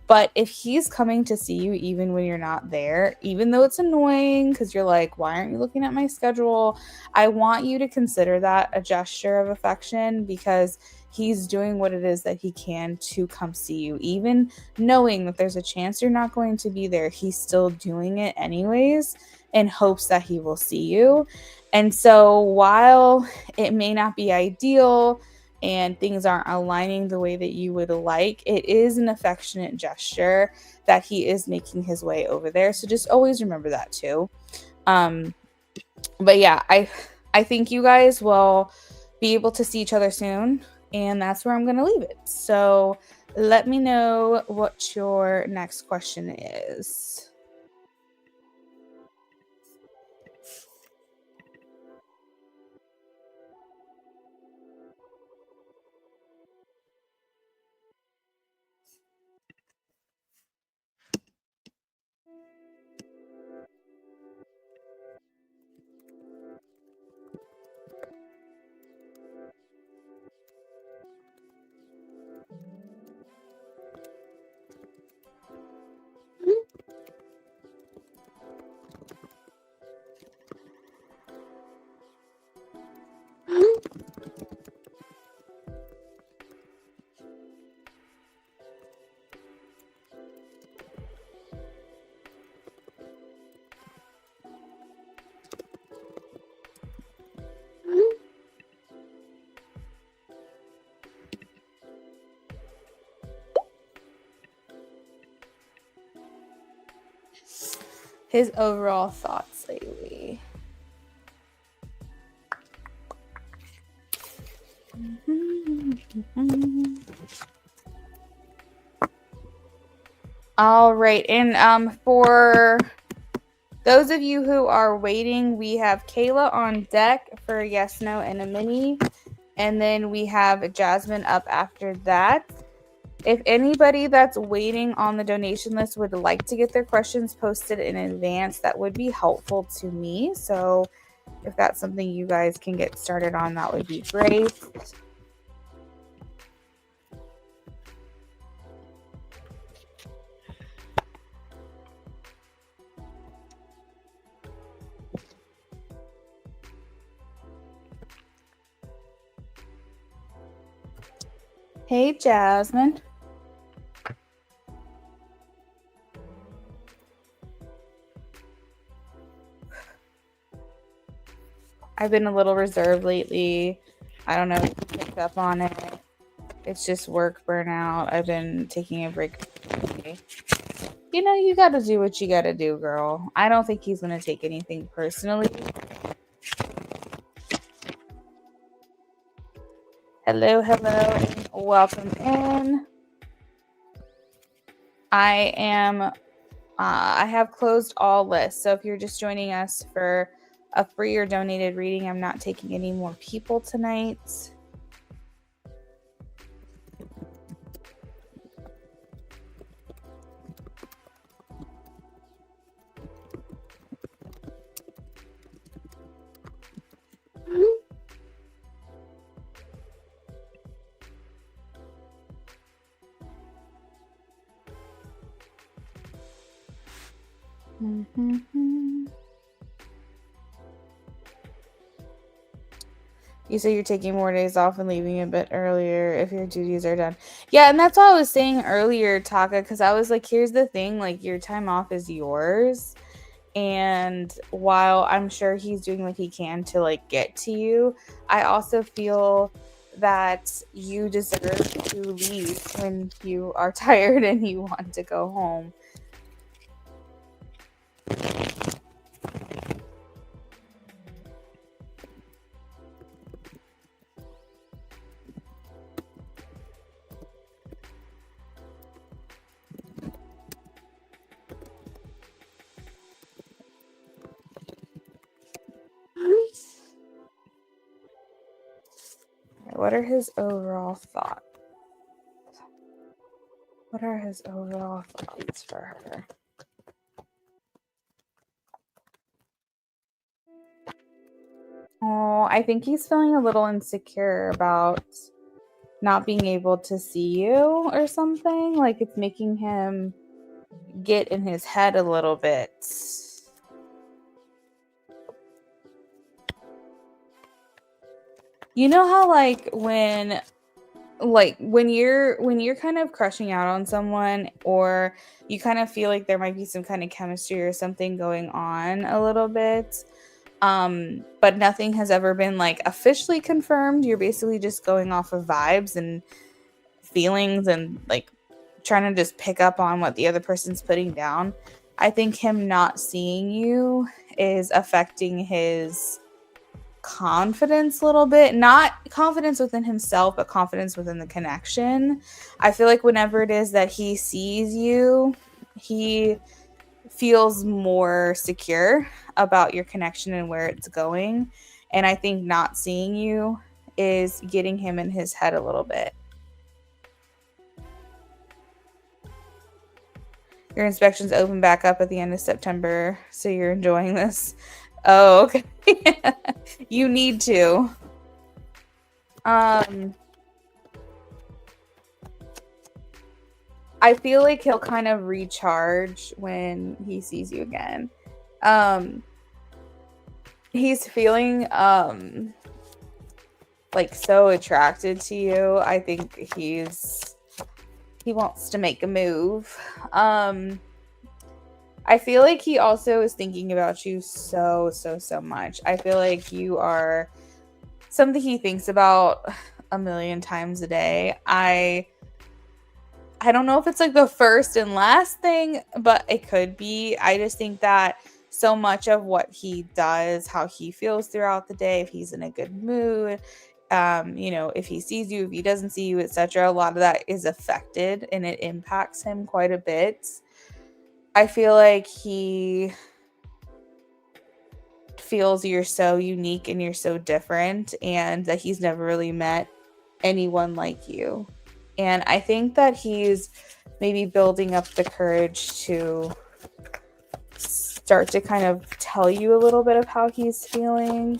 [SPEAKER 2] but if he's coming to see you even when you're not there, even though it's annoying because you're like, why aren't you looking at my schedule? I want you to consider that a gesture of affection, because he's doing what it is that he can to come see you. Even knowing that there's a chance you're not going to be there, he's still doing it anyways in hopes that he will see you. And so while it may not be ideal, and things aren't aligning the way that you would like, it is an affectionate gesture that he is making his way over there. So just always remember that too. But yeah, I think you guys will be able to see each other soon, and that's where I'm going to leave it. So let me know what your next question is. His overall thoughts lately. All right. And for those of you who are waiting, we have Kayla on deck for a yes, no, and a mini. And then we have Jasmine up after that. If anybody that's waiting on the donation list would like to get their questions posted in advance, that would be helpful to me. So if that's something you guys can get started on, that would be great. Hey, Jasmine. I've been a little reserved lately. I don't know if you picked up on it. It's just work burnout. I've been taking a break. You know, you got to do what you got to do, girl. I don't think he's going to take anything personally. Hello, and welcome in. I have closed all lists. So if you're just joining us for a free or donated reading, I'm not taking any more people tonight. You say you're taking more days off and leaving a bit earlier if your duties are done. Yeah, and that's what I was saying earlier, Taka, because I was like, here's the thing, like your time off is yours. And while I'm sure he's doing what he can to like get to you, I also feel that you deserve to leave when you are tired and you want to go home. What are his overall thoughts? What are his overall thoughts for her? Oh, I think he's feeling a little insecure about not being able to see you or something. Like it's making him get in his head a little bit. You know how when you're kind of crushing out on someone, or you kind of feel like there might be some kind of chemistry or something going on a little bit, but nothing has ever been like officially confirmed. You're basically just going off of vibes and feelings and like trying to just pick up on what the other person's putting down. I think him not seeing you is affecting his confidence a little bit. Not confidence within himself, but confidence within the connection. I feel like whenever it is that he sees you, he feels more secure about your connection and where it's going. And I think not seeing you is getting him in his head a little bit. Your inspections open back up at the end of September, so you're enjoying this. Oh, okay. You need to. I feel like he'll kind of recharge when he sees you again. He's feeling like so attracted to you. I think he wants to make a move. I feel like he also is thinking about you so much. I feel like you are something he thinks about a million times a day. I don't know if it's like the first and last thing, but it could be. I just think that so much of what he does, how he feels throughout the day, if he's in a good mood, if he sees you, if he doesn't see you, etc., a lot of that is affected and it impacts him quite a bit. I feel like he feels you're so unique and you're so different, and that he's never really met anyone like you. And I think that he's maybe building up the courage to start to kind of tell you a little bit of how he's feeling.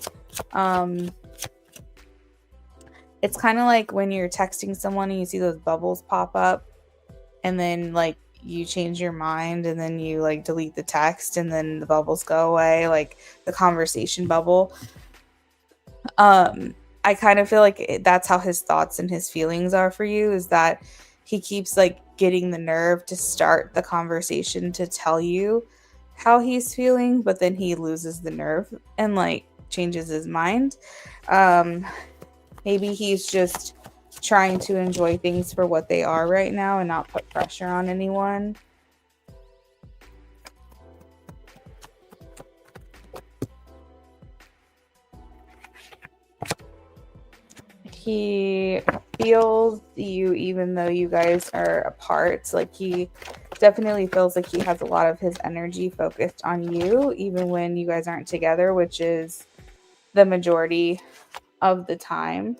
[SPEAKER 2] It's kind of like when you're texting someone and you see those bubbles pop up, and then like you change your mind and then you like delete the text and then the bubbles go away, like the conversation bubble. I kind of feel like that's how his thoughts and his feelings are for you, is that he keeps like getting the nerve to start the conversation to tell you how he's feeling, but then he loses the nerve and like changes his mind. Maybe he's just trying to enjoy things for what they are right now and not put pressure on anyone. He feels you even though you guys are apart. Like he definitely feels like he has a lot of his energy focused on you even when you guys aren't together, which is the majority of the time.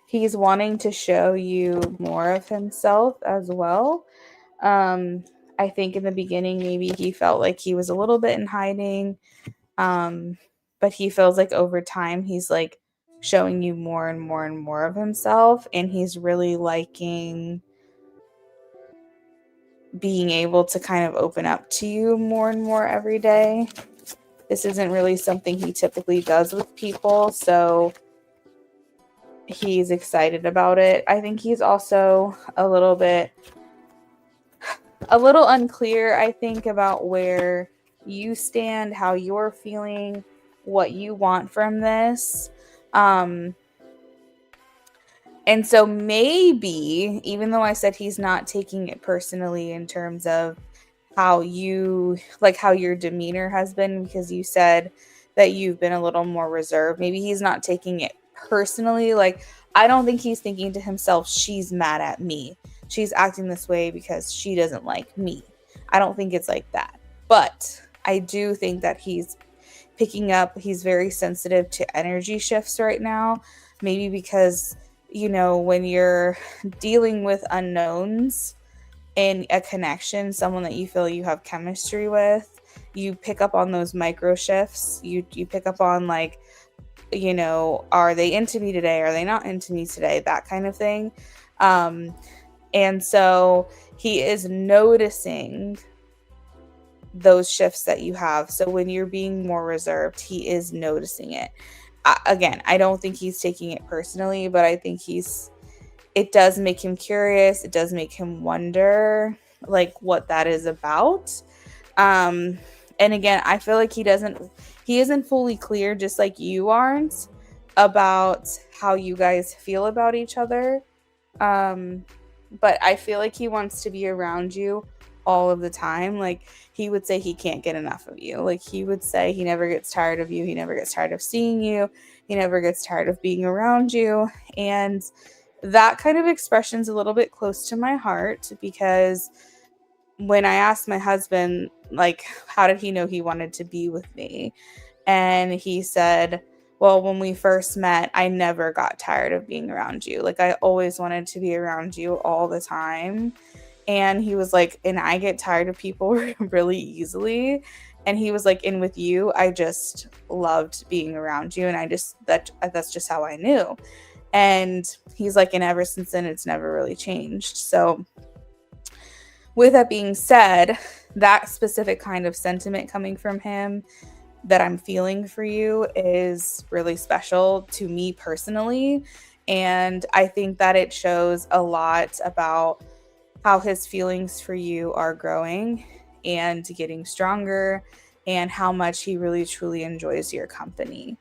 [SPEAKER 2] He's wanting to show you more of himself as well. I think in the beginning, maybe he felt like he was a little bit in hiding. But he feels like over time, he's like showing you more and more and more of himself. And he's really liking being able to kind of open up to you more and more every day. This isn't really something he typically does with people, so he's excited about it. I think he's also a little unclear, I think, about where you stand, how you're feeling, what you want from this. And so maybe, even though I said he's not taking it personally in terms of how your demeanor has been, because you said that you've been a little more reserved, maybe he's not taking it personally. Like, I don't think he's thinking to himself, she's mad at me. She's acting this way because she doesn't like me. I don't think it's like that. But I do think that he's picking up, he's very sensitive to energy shifts right now. Maybe because when you're dealing with unknowns in a connection, someone that you feel you have chemistry with, you pick up on those micro shifts. You pick up on like, are they into me today? Are they not into me today? That kind of thing. And so he is noticing those shifts that you have. So when you're being more reserved, he is noticing it. Again, I don't think he's taking it personally, but I think it does make him curious. It does make him wonder like what that is about. And again, I feel like he isn't fully clear, just like you aren't, about how you guys feel about each other. But I feel like he wants to be around you all of the time. Like, he would say he can't get enough of you. Like, he would say he never gets tired of you. He never gets tired of seeing you. He never gets tired of being around you. And that kind of expression's a little bit close to my heart, because when I asked my husband, like, how did he know he wanted to be with me? And he said, well, when we first met, I never got tired of being around you. Like, I always wanted to be around you all the time. And he was like, and I get tired of people really easily. And he was like, and with you, I just loved being around you. And that's just how I knew. And he's like, and ever since then, it's never really changed. So with that being said, that specific kind of sentiment coming from him that I'm feeling for you is really special to me personally. And I think that it shows a lot about how his feelings for you are growing and getting stronger, and how much he really truly enjoys your company.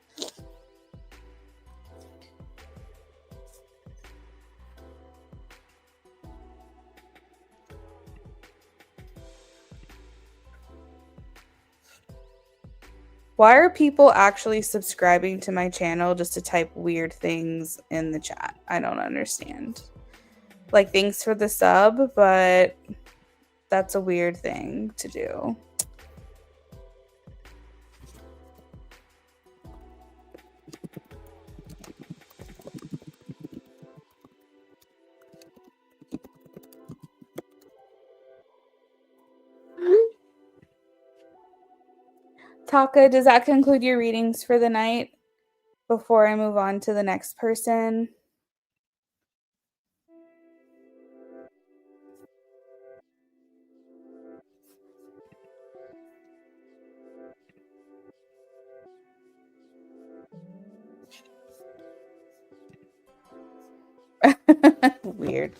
[SPEAKER 2] Why are people actually subscribing to my channel just to type weird things in the chat? I don't understand. Like, thanks for the sub, but that's a weird thing to do. Taka, does that conclude your readings for the night before I move on to the next person? Weird.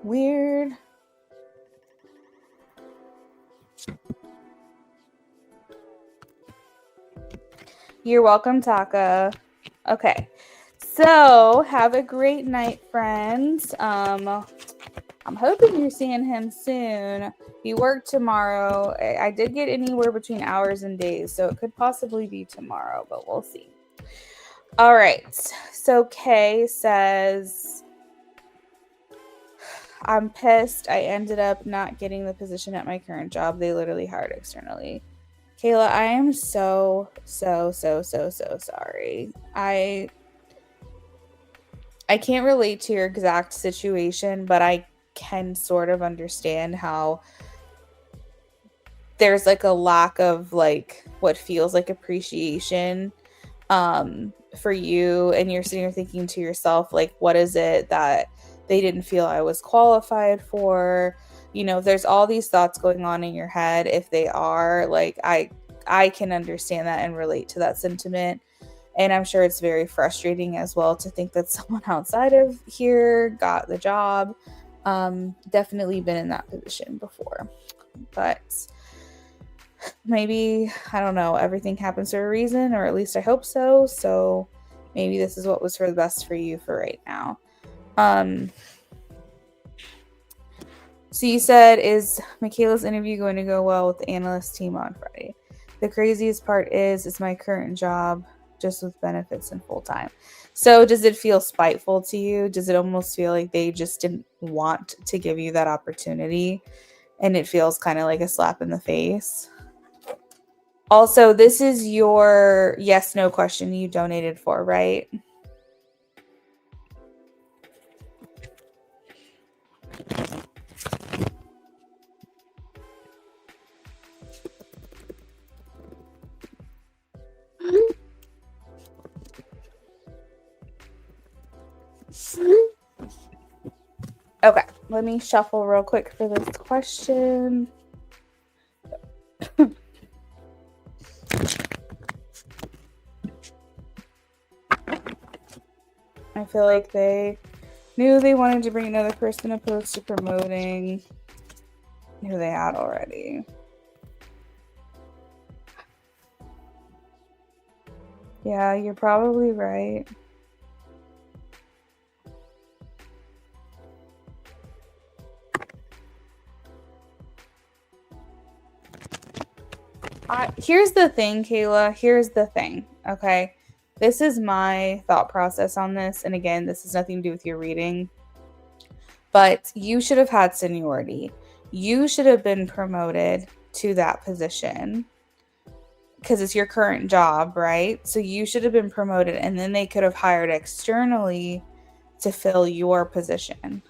[SPEAKER 2] Weird. You're welcome, Taka. Okay. So, have a great night, friends. I'm hoping you're seeing him soon. He worked tomorrow. I did get anywhere between hours and days, so it could possibly be tomorrow, but we'll see. All right. So Kay says, I'm pissed. I ended up not getting the position at my current job. They literally hired externally. Kayla, I am so sorry. I can't relate to your exact situation, but I can sort of understand how there's like a lack of like what feels like appreciation for you, and you're sitting here thinking to yourself, like, what is it that they didn't feel I was qualified for? There's all these thoughts going on in your head. If they are, like, I can understand that and relate to that sentiment. And I'm sure it's very frustrating as well to think that someone outside of here got the job. Definitely been in that position before. But maybe, I don't know, everything happens for a reason, or at least I hope so. So maybe this is what was for the best for you for right now. So you said, is Michaela's interview going to go well with the analyst team on Friday? The craziest part is it's my current job, just with benefits and full time. So does it feel spiteful to you? Does it almost feel like they just didn't want to give you that opportunity, and it feels kind of like a slap in the face? Also, this is your yes/no question you donated for, right? Okay, let me shuffle real quick for this question. I feel like they knew they wanted to bring another person opposed to promoting who they had already. Yeah, you're probably right. Here's the thing, Kayla. Here's the thing, okay? This is my thought process on this. And again, this has nothing to do with your reading. But you should have had seniority. You should have been promoted to that position because it's your current job, right? So you should have been promoted, and then they could have hired externally to fill your position.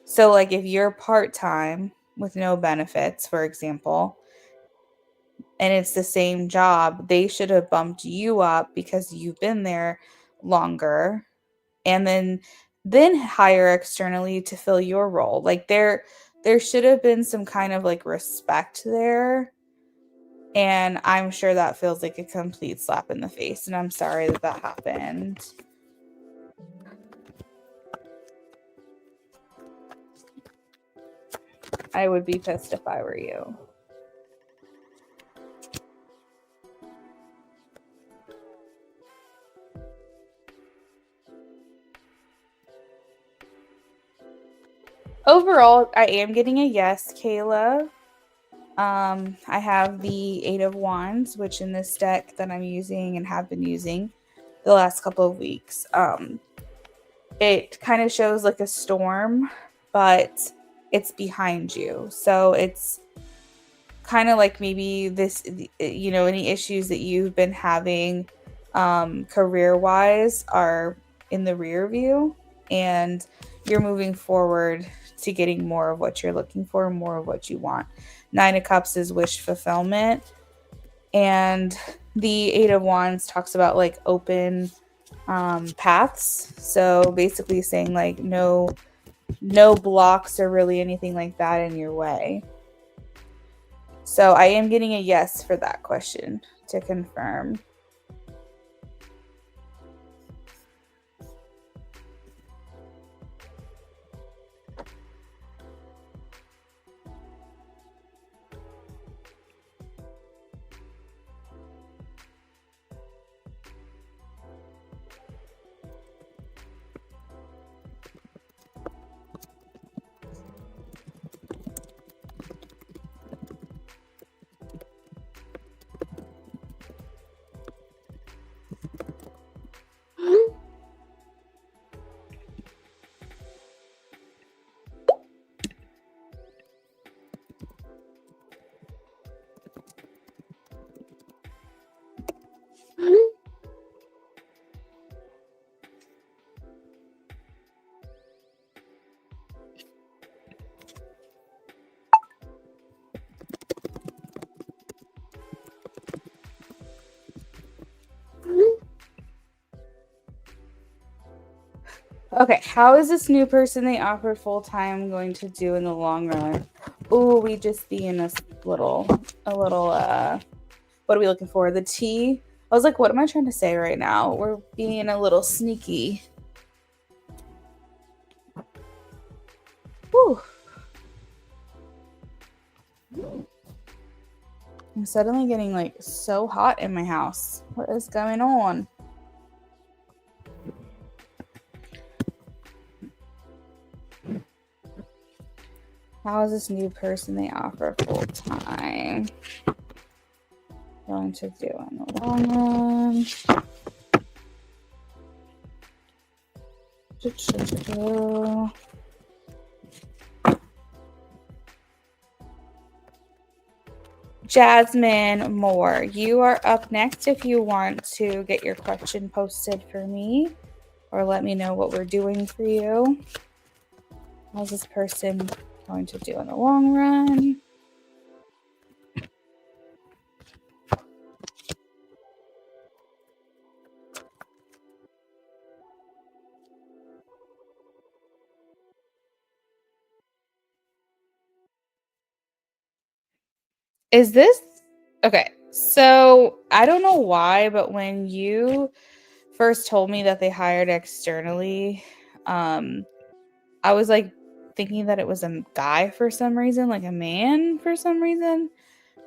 [SPEAKER 2] So, like, if you're part-time with no benefits, for example, and it's the same job, they should have bumped you up because you've been there longer, and then hire externally to fill your role. Like, there should have been some kind of like respect there. And I'm sure that feels like a complete slap in the face, and I'm sorry that that happened. I would be pissed if I were you. Overall, I am getting a yes, Kayla. I have the Eight of Wands, which in this deck that I'm using and have been using the last couple of weeks. It kind of shows like a storm, but it's behind you. So it's kind of like maybe this, any issues that you've been having career-wise are in the rear view, and you're moving forward to getting more of what you're looking for, more of what you want. Nine of Cups is wish fulfillment, and the Eight of Wands talks about like open paths. So basically saying like no blocks or really anything like that in your way. So I am getting a yes for that question to confirm. Okay, how is this new person they offered full-time going to do in the long run? Oh, we just being a little, what are we looking for? The T? I was like, what am I trying to say right now? We're being a little sneaky. Whew. I'm suddenly getting like so hot in my house. What is going on? How is this new person they offer full time going to do in the long run? Jasmine Moore, you are up next if you want to get your question posted for me or let me know what we're doing for you. How's this person going to do in the long run? Is this okay? So I don't know why, but when you first told me that they hired externally, I was like thinking that it was a guy for some reason, like a man for some reason.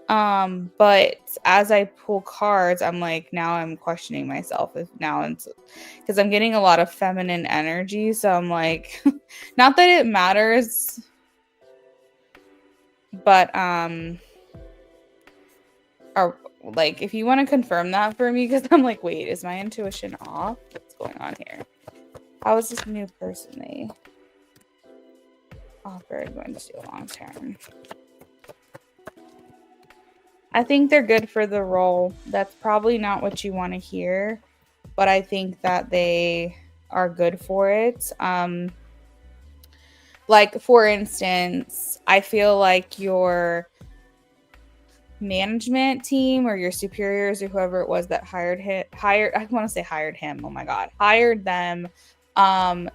[SPEAKER 2] But as I pull cards, I'm like, now I'm questioning myself if now it's because I'm getting a lot of feminine energy. So I'm like, not that it matters, but or like if you want to confirm that for me, because I'm like, wait, is my intuition off? What's going on here? How is this new person they offered going to do long term? I think they're good for the role. That's probably not what you want to hear, but I think that they are good for it. Like for instance, I feel like your management team or your superiors or whoever it was that hired him, oh my god, hired them,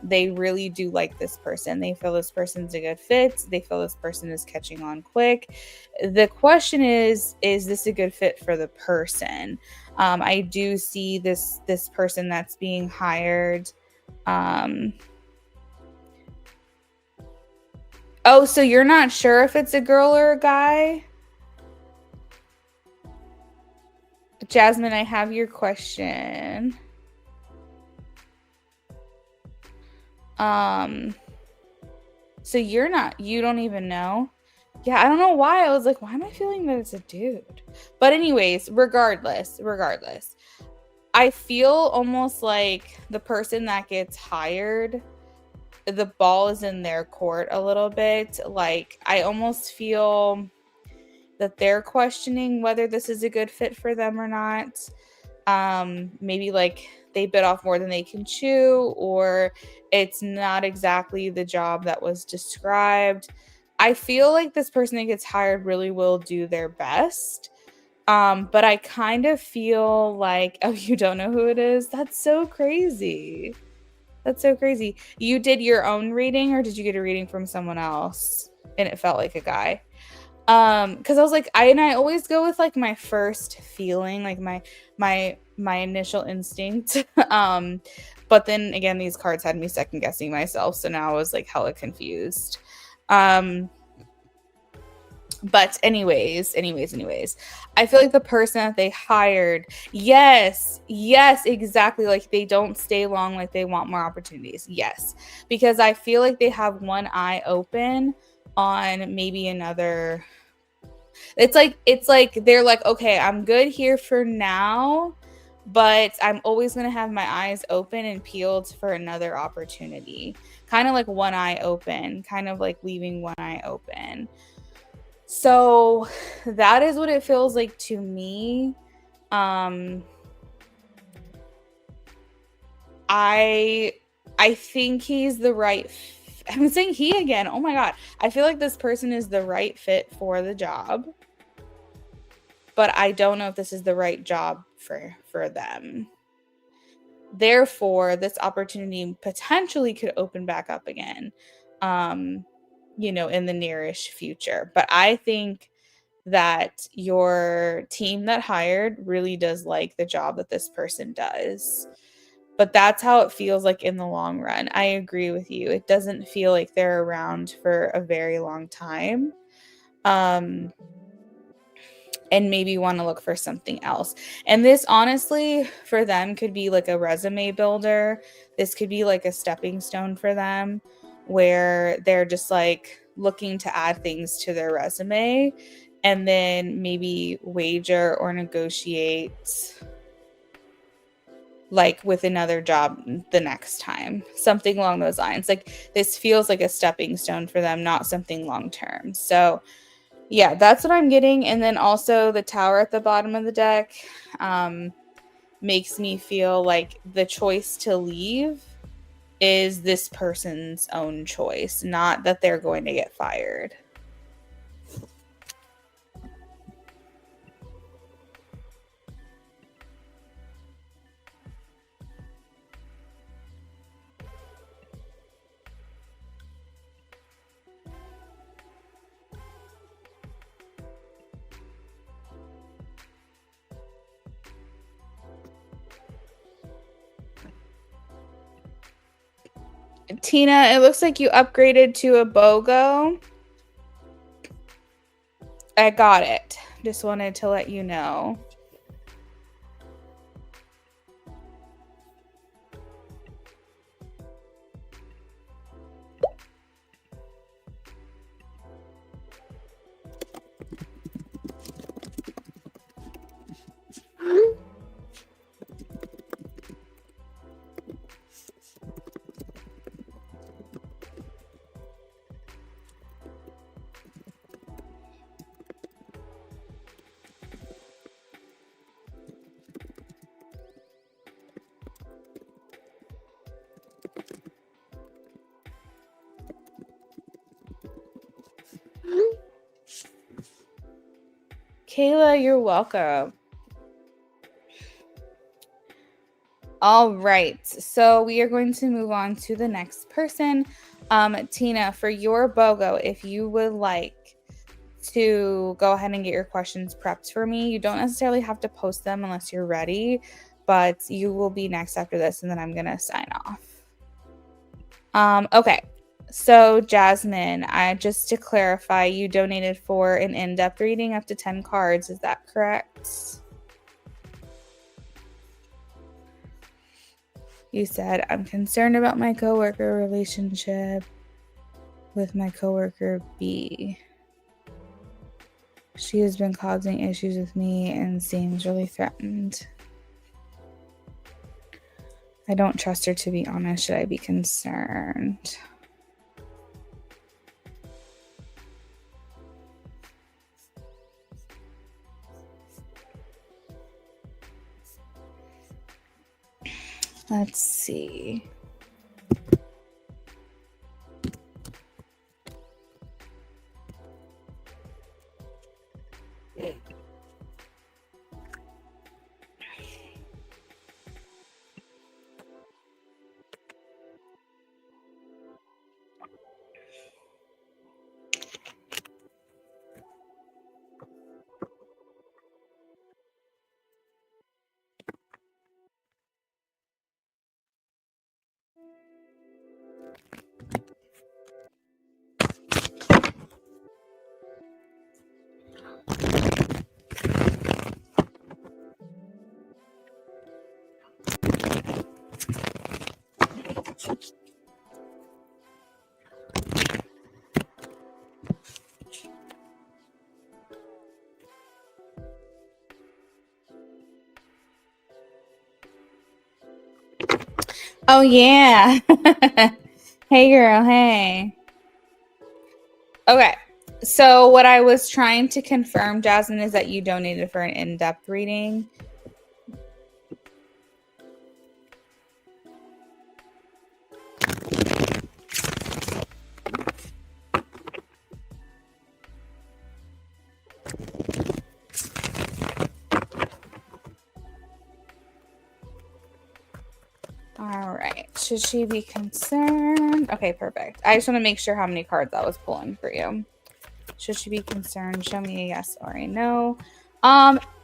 [SPEAKER 2] they really do like this person. They feel this person's a good fit. They feel this person is catching on quick. The question is this a good fit for the person? I do see this person that's being hired. Oh, so you're not sure if it's a girl or a guy? Jasmine, I have your question. So you don't even know? Yeah, I don't know why. I was like, why am I feeling that it's a dude? But anyways, regardless, I feel almost like the person that gets hired, the ball is in their court a little bit. Like I almost feel that they're questioning whether this is a good fit for them or not. Maybe like they bit off more than they can chew, or it's not exactly the job that was described. I feel like this person that gets hired really will do their best. But I kind of feel like, oh, you don't know who it is? That's so crazy. That's so crazy. You did your own reading, or did you get a reading from someone else and it felt like a guy? Because I was like, I always go with like my first feeling, like my initial instinct. But then again, these cards had me second guessing myself, so now I was like hella confused. But anyways, I feel like the person that they hired, yes, exactly. Like they don't stay long, like they want more opportunities. Yes, because I feel like they have one eye open on maybe another. It's like they're like, okay, I'm good here for now, but I'm always going to have my eyes open and peeled for another opportunity. Kind of like one eye open, kind of like leaving one eye open. So that is what it feels like to me. I think he's the right I'm saying he again. Oh my god. I feel like this person is the right fit for the job. But I don't know if this is the right job for them. Therefore, this opportunity potentially could open back up again, in the nearish future. But I think that your team that hired really does like the job that this person does. But that's how it feels like in the long run. I agree with you. It doesn't feel like they're around for a very long time. And maybe want to look for something else. And this honestly for them could be like a resume builder. This could be like a stepping stone for them where they're just like looking to add things to their resume and then maybe wager or negotiate like with another job the next time. Something along those lines. Like this feels like a stepping stone for them, not something long term. So yeah, that's what I'm getting. And then also the tower at the bottom of the deck makes me feel like the choice to leave is this person's own choice, not that they're going to get fired. Tina, it looks like you upgraded to a BOGO. I got it. Just wanted to let you know. Kayla, you're welcome. All right, so we are going to move on to the next person. Tina, for your BOGO, if you would like to go ahead and get your questions prepped for me, you don't necessarily have to post them unless you're ready, but you will be next after this, and then I'm going to sign off. Okay, so Jasmine, just to clarify, you donated for an in-depth reading up to 10 cards. Is that correct? You said, I'm concerned about my coworker relationship with my coworker B. She has been causing issues with me and seems really threatened. I don't trust her, to be honest. Should I be concerned? Let's see. Oh, yeah. Hey, girl. Hey. Okay. So what I was trying to confirm, Jasmine, is that you donated for an in-depth reading. All right. Should she be concerned? Okay, perfect. I just want to make sure how many cards I was pulling for you. Should she be concerned? Show me a yes or a no.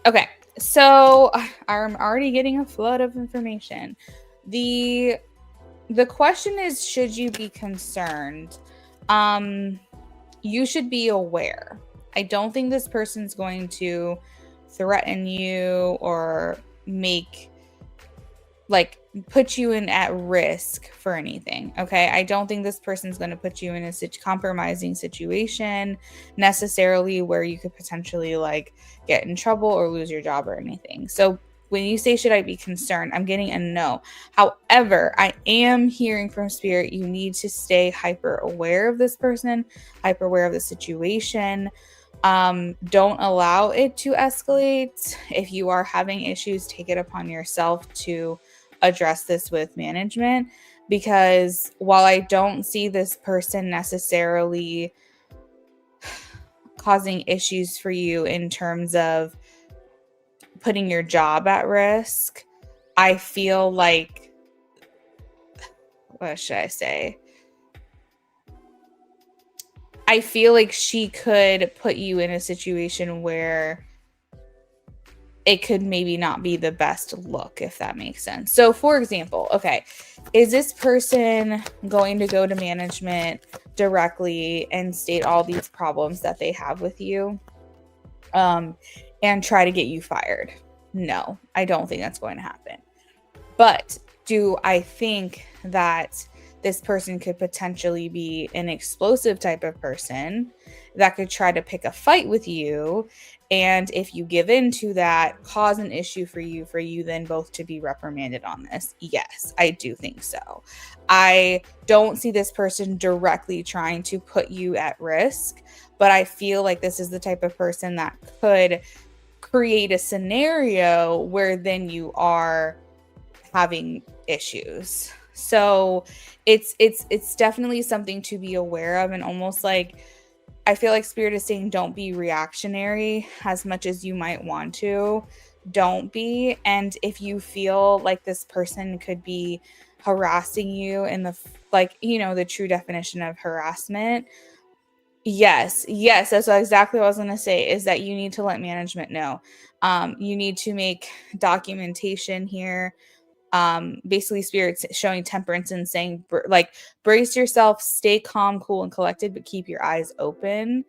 [SPEAKER 2] Okay. So I'm already getting a flood of information. The question is, should you be concerned? You should be aware. I don't think this person's going to threaten you or put you in at risk for anything. Okay. I don't think this person's going to put you in a compromising situation necessarily where you could potentially get in trouble or lose your job or anything. So when you say, should I be concerned? I'm getting a no. However, I am hearing from Spirit, you need to stay hyper aware of this person, hyper aware of the situation. Don't allow it to escalate. If you are having issues, take it upon yourself to address this with management. because while I don't see this person necessarily causing issues for you in terms of putting your job at risk, I feel like, what should I say? I feel like she could put you in a situation where it could maybe not be the best look, if that makes sense. So, for example, okay, is this person going to go to management directly and state all these problems that they have with you, and try to get you fired? No, I don't think that's going to happen. But do I think that this person could potentially be an explosive type of person that could try to pick a fight with you? And if you give in to that, cause an issue for you then both to be reprimanded on this? Yes, I do think so. I don't see this person directly trying to put you at risk, but I feel like this is the type of person that could create a scenario where then you are having issues. So it's definitely something to be aware of, and almost like I feel like Spirit is saying don't be reactionary as much as you might want to. Don't be. And if you feel like this person could be harassing you in the like, the true definition of harassment, yes, that's exactly what I was going to say, is that you need to let management know. You need to make documentation here. Basically Spirit's showing temperance and saying like, brace yourself, stay calm, cool, and collected, but keep your eyes open.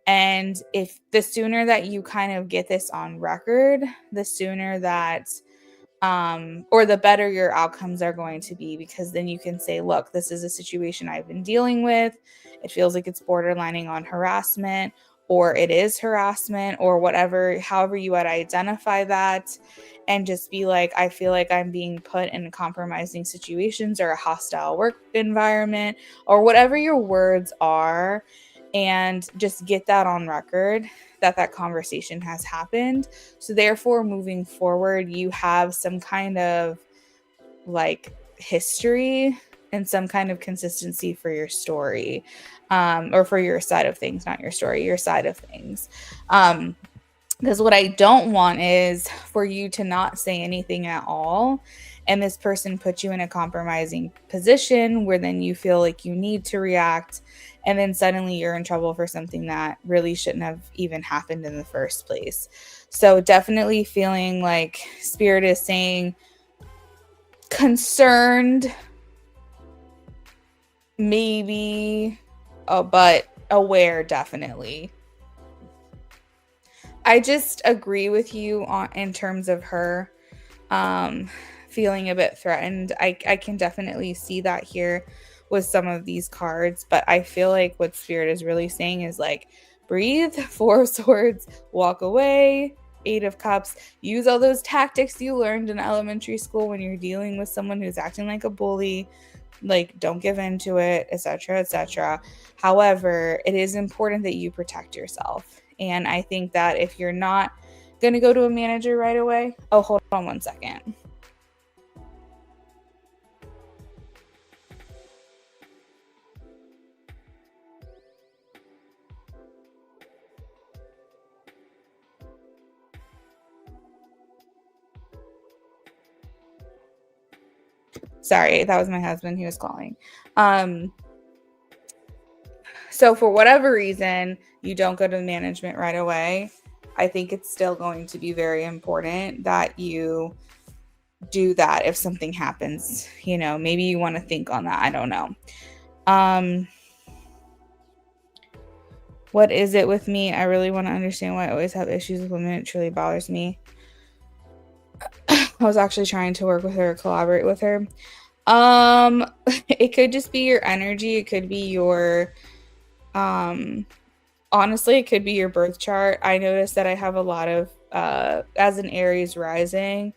[SPEAKER 2] And if the sooner that you kind of get this on record, the sooner that or the better your outcomes are going to be, because then you can say, look, this is a situation I've been dealing with. It feels like it's borderlining on harassment, or it is harassment, or whatever, however you would identify that. And just be like, I feel like I'm being put in compromising situations or a hostile work environment, or whatever your words are, and just get that on record, that conversation has happened. So therefore, moving forward, you have some kind of like history and some kind of consistency for your story, or for your side of things, not your story, your side of things. Because what I don't want is for you to not say anything at all, and this person puts you in a compromising position where then you feel like you need to react, and then suddenly you're in trouble for something that really shouldn't have even happened in the first place. So definitely feeling like Spirit is saying concerned, maybe, but aware, definitely. I just agree with you in terms of her feeling a bit threatened. I can definitely see that here with some of these cards, but I feel like what Spirit is really saying is like, breathe, Four of Swords, walk away, Eight of Cups, use all those tactics you learned in elementary school when you're dealing with someone who's acting like a bully. Like, don't give in to it, etc., etc. However, it is important that you protect yourself. And I think that if you're not going to go to a manager right away, oh, hold on one second. Sorry, that was my husband. He was calling. So for whatever reason, you don't go to management right away, I think it's still going to be very important that you do that if something happens. Maybe you want to think on that. I don't know. What is it with me? I really want to understand why I always have issues with women. It truly bothers me. I was actually trying to work with her, collaborate with her. It could just be your energy. It could be your, honestly, it could be your birth chart. I noticed that I have a lot of, as an Aries rising,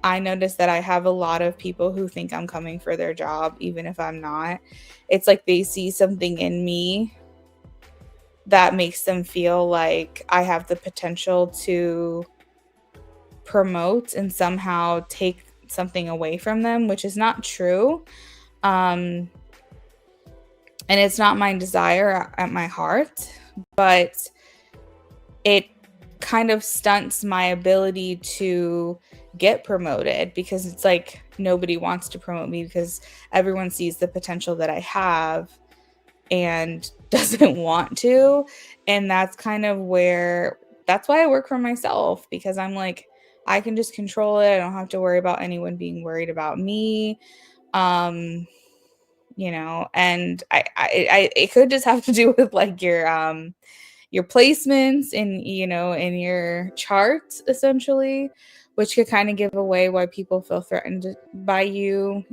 [SPEAKER 2] I noticed that I have a lot of people who think I'm coming for their job, even if I'm not. It's like they see something in me that makes them feel like I have the potential to promote and somehow take something away from them, which is not true. And it's not my desire at my heart, but it kind of stunts my ability to get promoted, because it's like nobody wants to promote me because everyone sees the potential that I have and doesn't want to. And that's kind of that's why I work for myself, because I'm like, I can just control it. I don't have to worry about anyone being worried about me. Um, and it could just have to do with like your placements in your charts, essentially, which could kind of give away why people feel threatened by you.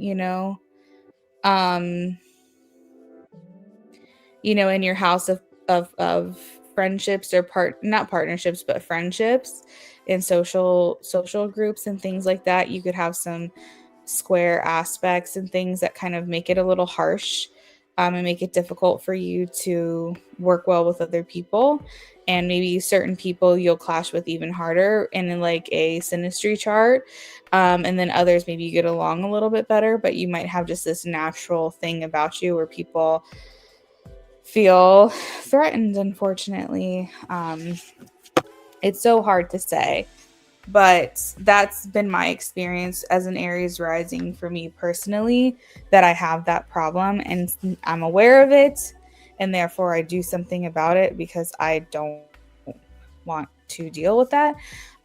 [SPEAKER 2] um in your house of friendships, or not partnerships, but friendships in social groups and things like that. You could have some square aspects and things that kind of make it a little harsh, and make it difficult for you to work well with other people. And maybe certain people you'll clash with even harder in like a synastry chart. And then others, maybe you get along a little bit better, but you might have just this natural thing about you where people feel threatened, unfortunately. It's so hard to say, but that's been my experience as an Aries rising for me personally, that I have that problem and I'm aware of it, and therefore I do something about it because I don't want to deal with that.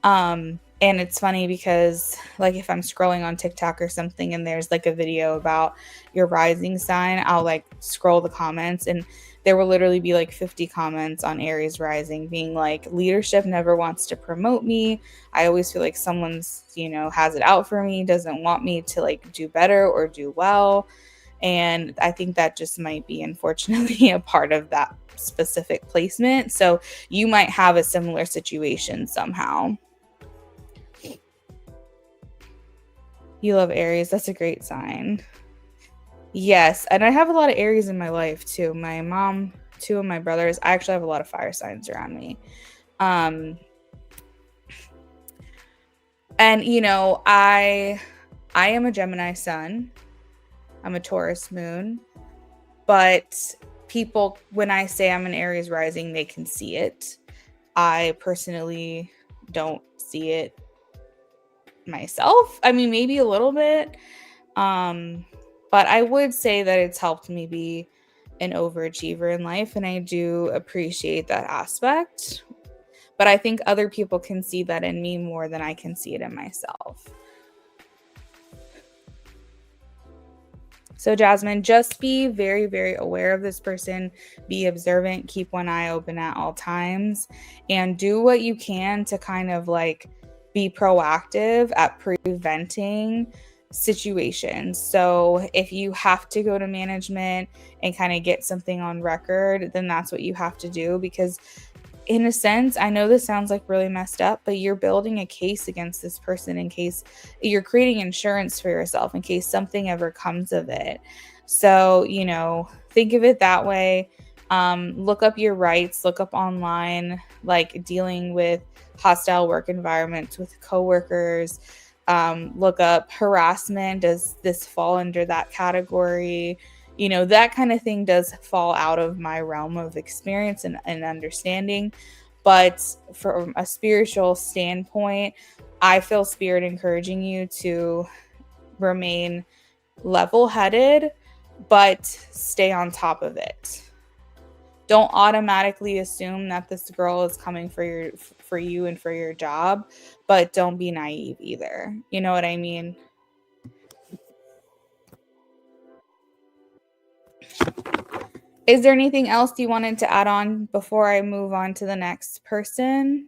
[SPEAKER 2] And it's funny because, like, if I'm scrolling on TikTok or something and there's like a video about your rising sign, I'll like scroll the comments, and there will literally be like 50 comments on Aries rising being like, leadership never wants to promote me. I always feel like someone's, has it out for me, doesn't want me to like do better or do well. And I think that just might be, unfortunately, a part of that specific placement. So you might have a similar situation somehow. You love Aries. That's a great sign. Yes. And I have a lot of Aries in my life too. My mom, two of my brothers. I actually have a lot of fire signs around me. And I am a Gemini sun. I'm a Taurus moon. But people, when I say I'm an Aries rising, they can see it. I personally don't see it myself. I mean, maybe a little bit. But I would say that it's helped me be an overachiever in life, and I do appreciate that aspect. But I think other people can see that in me more than I can see it in myself. So Jasmine, just be very, very aware of this person. Be observant. Keep one eye open at all times. And do what you can to kind of like be proactive at preventing situations. So if you have to go to management and kind of get something on record, then that's what you have to do. Because in a sense, I know this sounds like really messed up, but you're building a case against this person in case you're creating insurance for yourself in case something ever comes of it. So, think of it that way. Look up your rights, look up online, like dealing with hostile work environments with coworkers. Look up harassment. Does this fall under that category? That kind of thing does fall out of my realm of experience and understanding. But from a spiritual standpoint, I feel spirit encouraging you to remain level-headed, but stay on top of it. Don't automatically assume that this girl is coming for you and for your job, but don't be naive either. You know what I mean? Is there anything else you wanted to add on before I move on to the next person?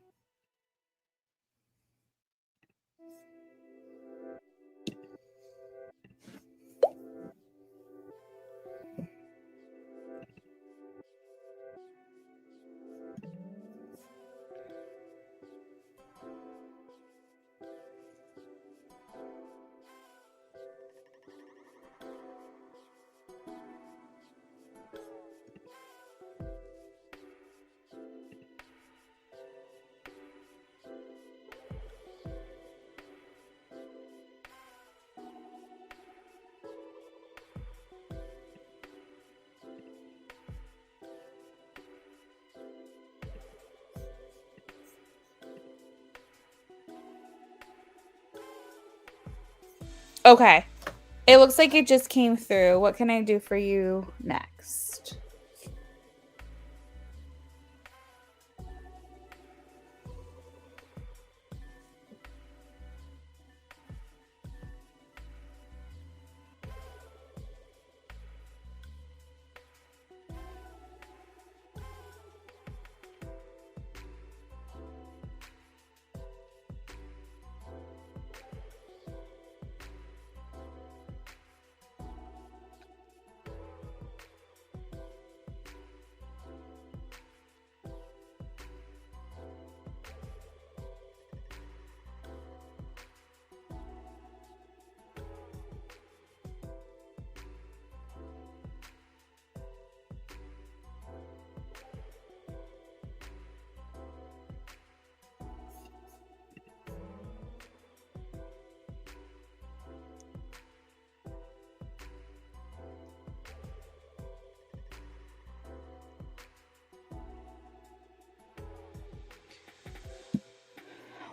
[SPEAKER 2] Okay. It looks like it just came through. What can I do for you next?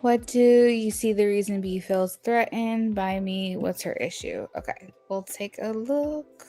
[SPEAKER 2] What do you see the reason B feels threatened by me? What's her issue? Okay, we'll take a look.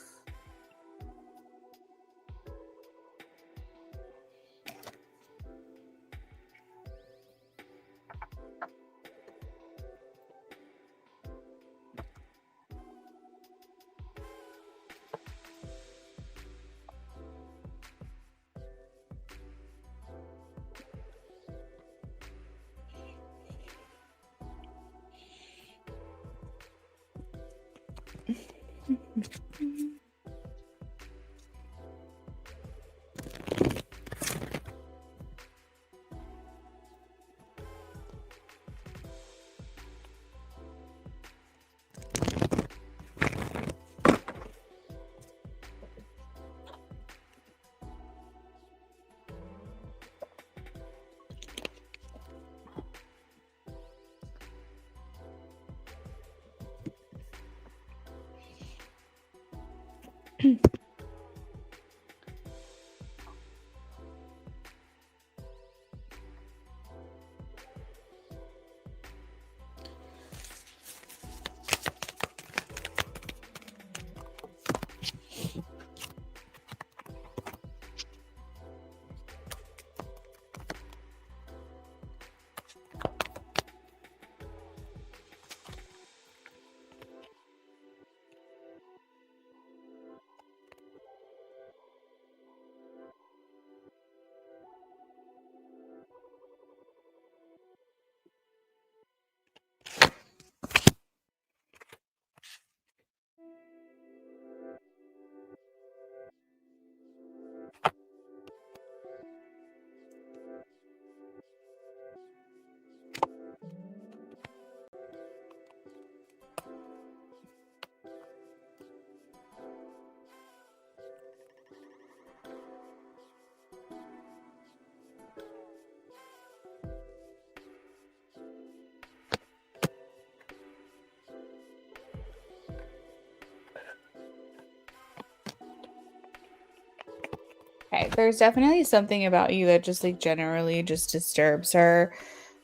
[SPEAKER 2] Okay, there's definitely something about you that just like generally just disturbs her.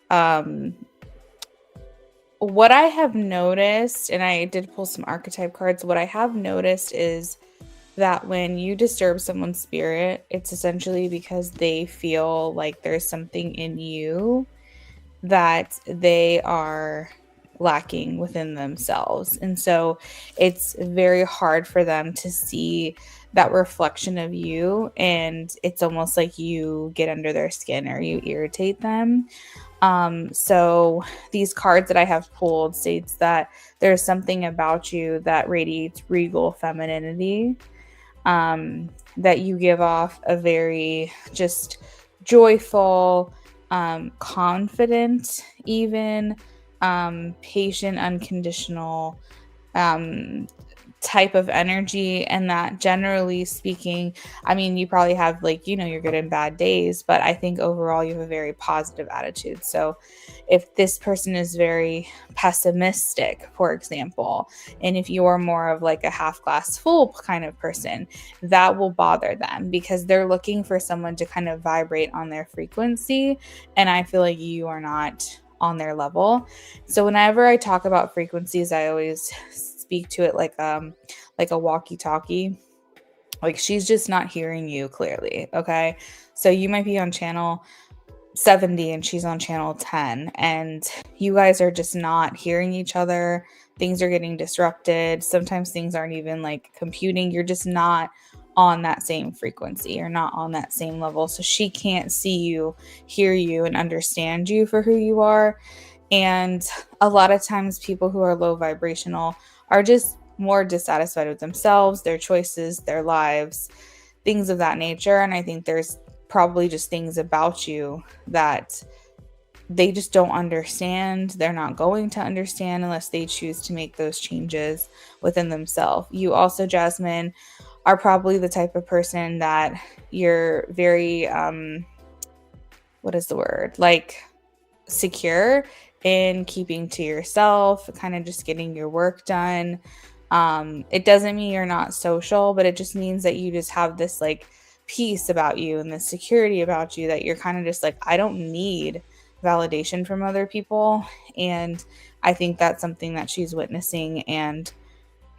[SPEAKER 2] Um, what I have noticed, and I did pull some archetype cards, what I have noticed is that when you disturb someone's spirit, it's essentially because they feel like there's something in you that they are lacking within themselves. And so it's very hard for them to see that reflection of you. And it's almost like you get under their skin or you irritate them. So these cards that I have pulled states that there's something about you that radiates regal femininity, that you give off a very just joyful, confident, even patient, unconditional um, type of energy. And that generally speaking, I mean, you probably have like, your good and bad days, but I think overall you have a very positive attitude. So if this person is very pessimistic, for example, and if you are more of like a half glass full kind of person, that will bother them because they're looking for someone to kind of vibrate on their frequency. And I feel like you are not on their level. So whenever I talk about frequencies, I always speak to it like a walkie-talkie. Like she's just not hearing you clearly, okay? So you might be on channel 70 and she's on channel 10, and you guys are just not hearing each other. Things are getting disrupted. Sometimes things aren't even like computing. You're just not on that same frequency. You're not on that same level. So she can't see you, hear you, and understand you for who you are. And a lot of times people who are low vibrational are just more dissatisfied with themselves, their choices, their lives, things of that nature. And I think there's probably just things about you that they just don't understand. They're not going to understand unless they choose to make those changes within themselves. You also, Jasmine, are probably the type of person that you're very, what is the word? Like secure in keeping to yourself, kind of just getting your work done. It doesn't mean you're not social, but it just means that you just have this like peace about you and this security about you that you're kind of just like, I don't need validation from other people. And I think that's something that she's witnessing and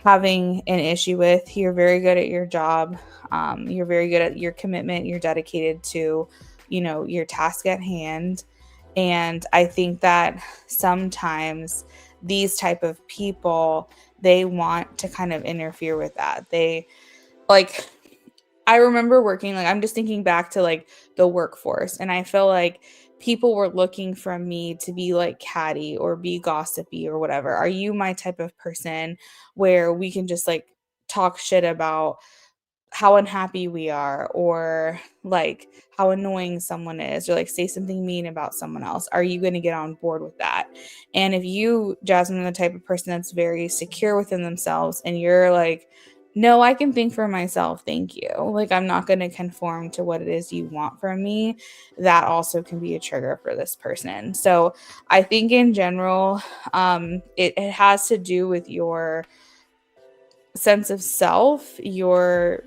[SPEAKER 2] having an issue with. You're very good at your job. You're very good at your commitment. You're dedicated to, your task at hand. And I think that sometimes these type of people, they want to kind of interfere with that. They like, I remember working, like, I'm just thinking back to like the workforce, and I feel like people were looking for me to be like catty or be gossipy or whatever. Are you my type of person where we can just like talk shit about how unhappy we are, or like how annoying someone is, or like say something mean about someone else? Are you going to get on board with that? And if you, Jasmine, are the type of person that's very secure within themselves and you're like, no, I can think for myself, thank you, like I'm not going to conform to what it is you want from me, that also can be a trigger for this person. So I think in general, it has to do with your sense of self, your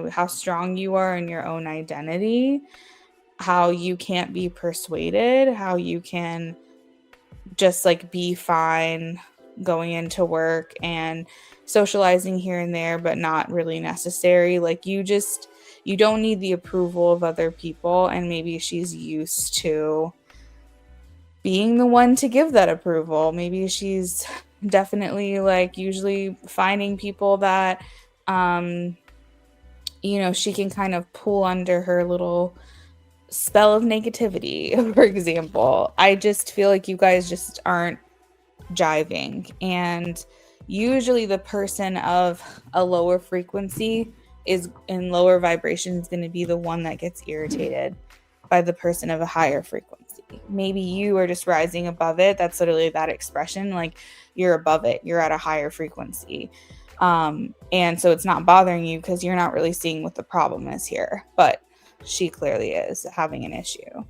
[SPEAKER 2] how strong you are in your own identity, how you can't be persuaded, how you can just like be fine going into work and socializing here and there but not really necessary. Like you don't need the approval of other people, and maybe she's used to being the one to give that approval. Maybe she's definitely like usually finding people that she can kind of pull under her little spell of negativity. For example, I just feel like you guys just aren't jiving, and usually the person of a lower frequency is in lower vibration is going to be the one that gets irritated by the person of a higher frequency. Maybe you are just rising above it. That's literally that expression. Like you're above it. You're at a higher frequency. And so it's not bothering you because you're not really seeing what the problem is here. But she clearly is having an issue.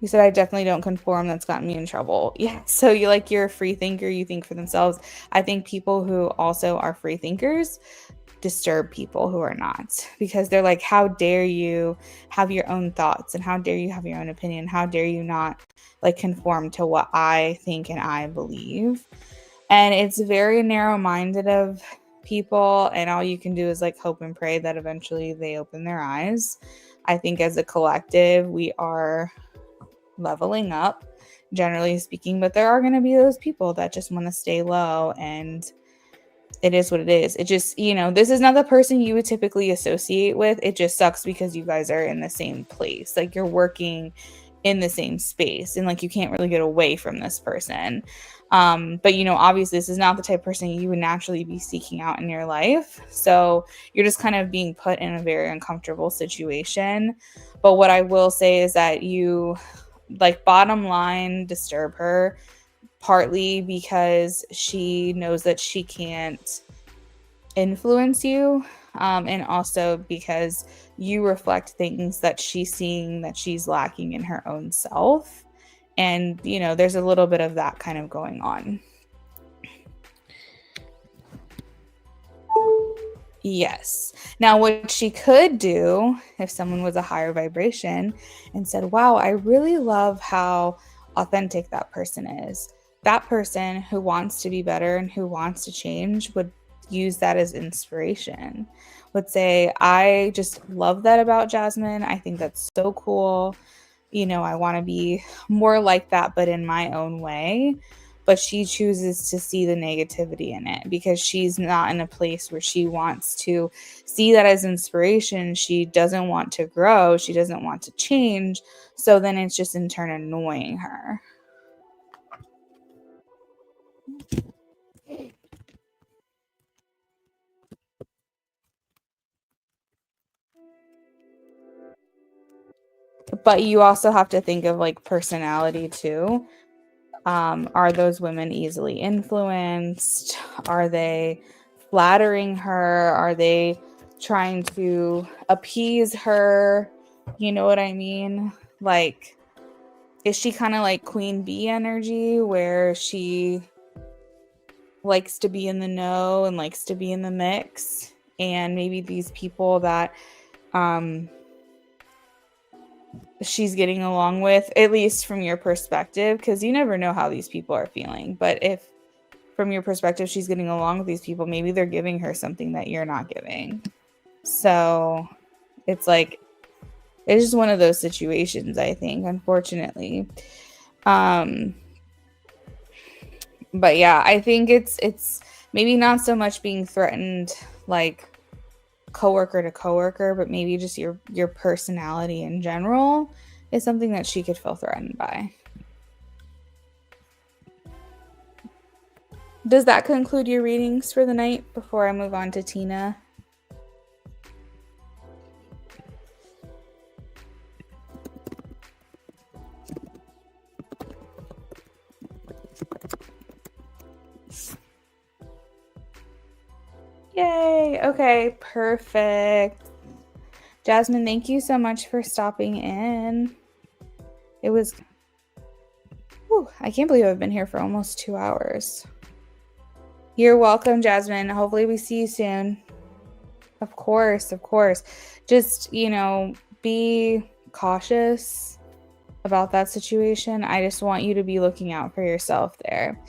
[SPEAKER 2] You said, I definitely don't conform. That's gotten me in trouble. Yeah. So you're a free thinker. You think for themselves. I think people who also are free thinkers disturb people who are not, because they're like, how dare you have your own thoughts, and how dare you have your own opinion? How dare you not like conform to what I think and I believe? And it's very narrow-minded of people, and all you can do is like hope and pray that eventually they open their eyes. I think as a collective, we are leveling up, generally speaking, but there are going to be those people that just want to stay low, and it is what it is. It just, this is not the person you would typically associate with. It just sucks because you guys are in the same place. Like you're working in the same space, and like you can't really get away from this person. But obviously this is not the type of person you would naturally be seeking out in your life. So you're just kind of being put in a very uncomfortable situation. But what I will say is that you, like, bottom line, disturb her partly because she knows that she can't influence you, and also because you reflect things that she's seeing that she's lacking in her own self. And there's a little bit of that kind of going on. Yes. Now, what she could do if someone was a higher vibration and said, wow, I really love how authentic that person is. That person who wants to be better and who wants to change would use that as inspiration. Would say, I just love that about Jasmine. I think that's so cool. I want to be more like that, but in my own way. But she chooses to see the negativity in it because she's not in a place where she wants to see that as inspiration. She doesn't want to grow. She doesn't want to change. So then it's just in turn annoying her. But you also have to think of like personality too. Are those women easily influenced? Are they flattering her? Are they trying to appease her? You know what I mean? Like, is she kind of like queen bee energy where she likes to be in the know and likes to be in the mix? And maybe these people that she's getting along with, at least from your perspective, because you never know how these people are feeling. But if from your perspective she's getting along with these people, maybe they're giving her something that you're not giving. So it's like it's just one of those situations, I think, unfortunately. But yeah, I think it's maybe not so much being threatened like coworker to coworker, but maybe just your personality in general is something that she could feel threatened by. Does that conclude your readings for the night before I move on to Tina? Yay. Okay, perfect. Jasmine, thank you so much for stopping in. It was... Whew, I can't believe I've been here for almost 2 hours. You're welcome, Jasmine. Hopefully we see you soon. Of course, of course. Just, be cautious about that situation. I just want you to be looking out for yourself there.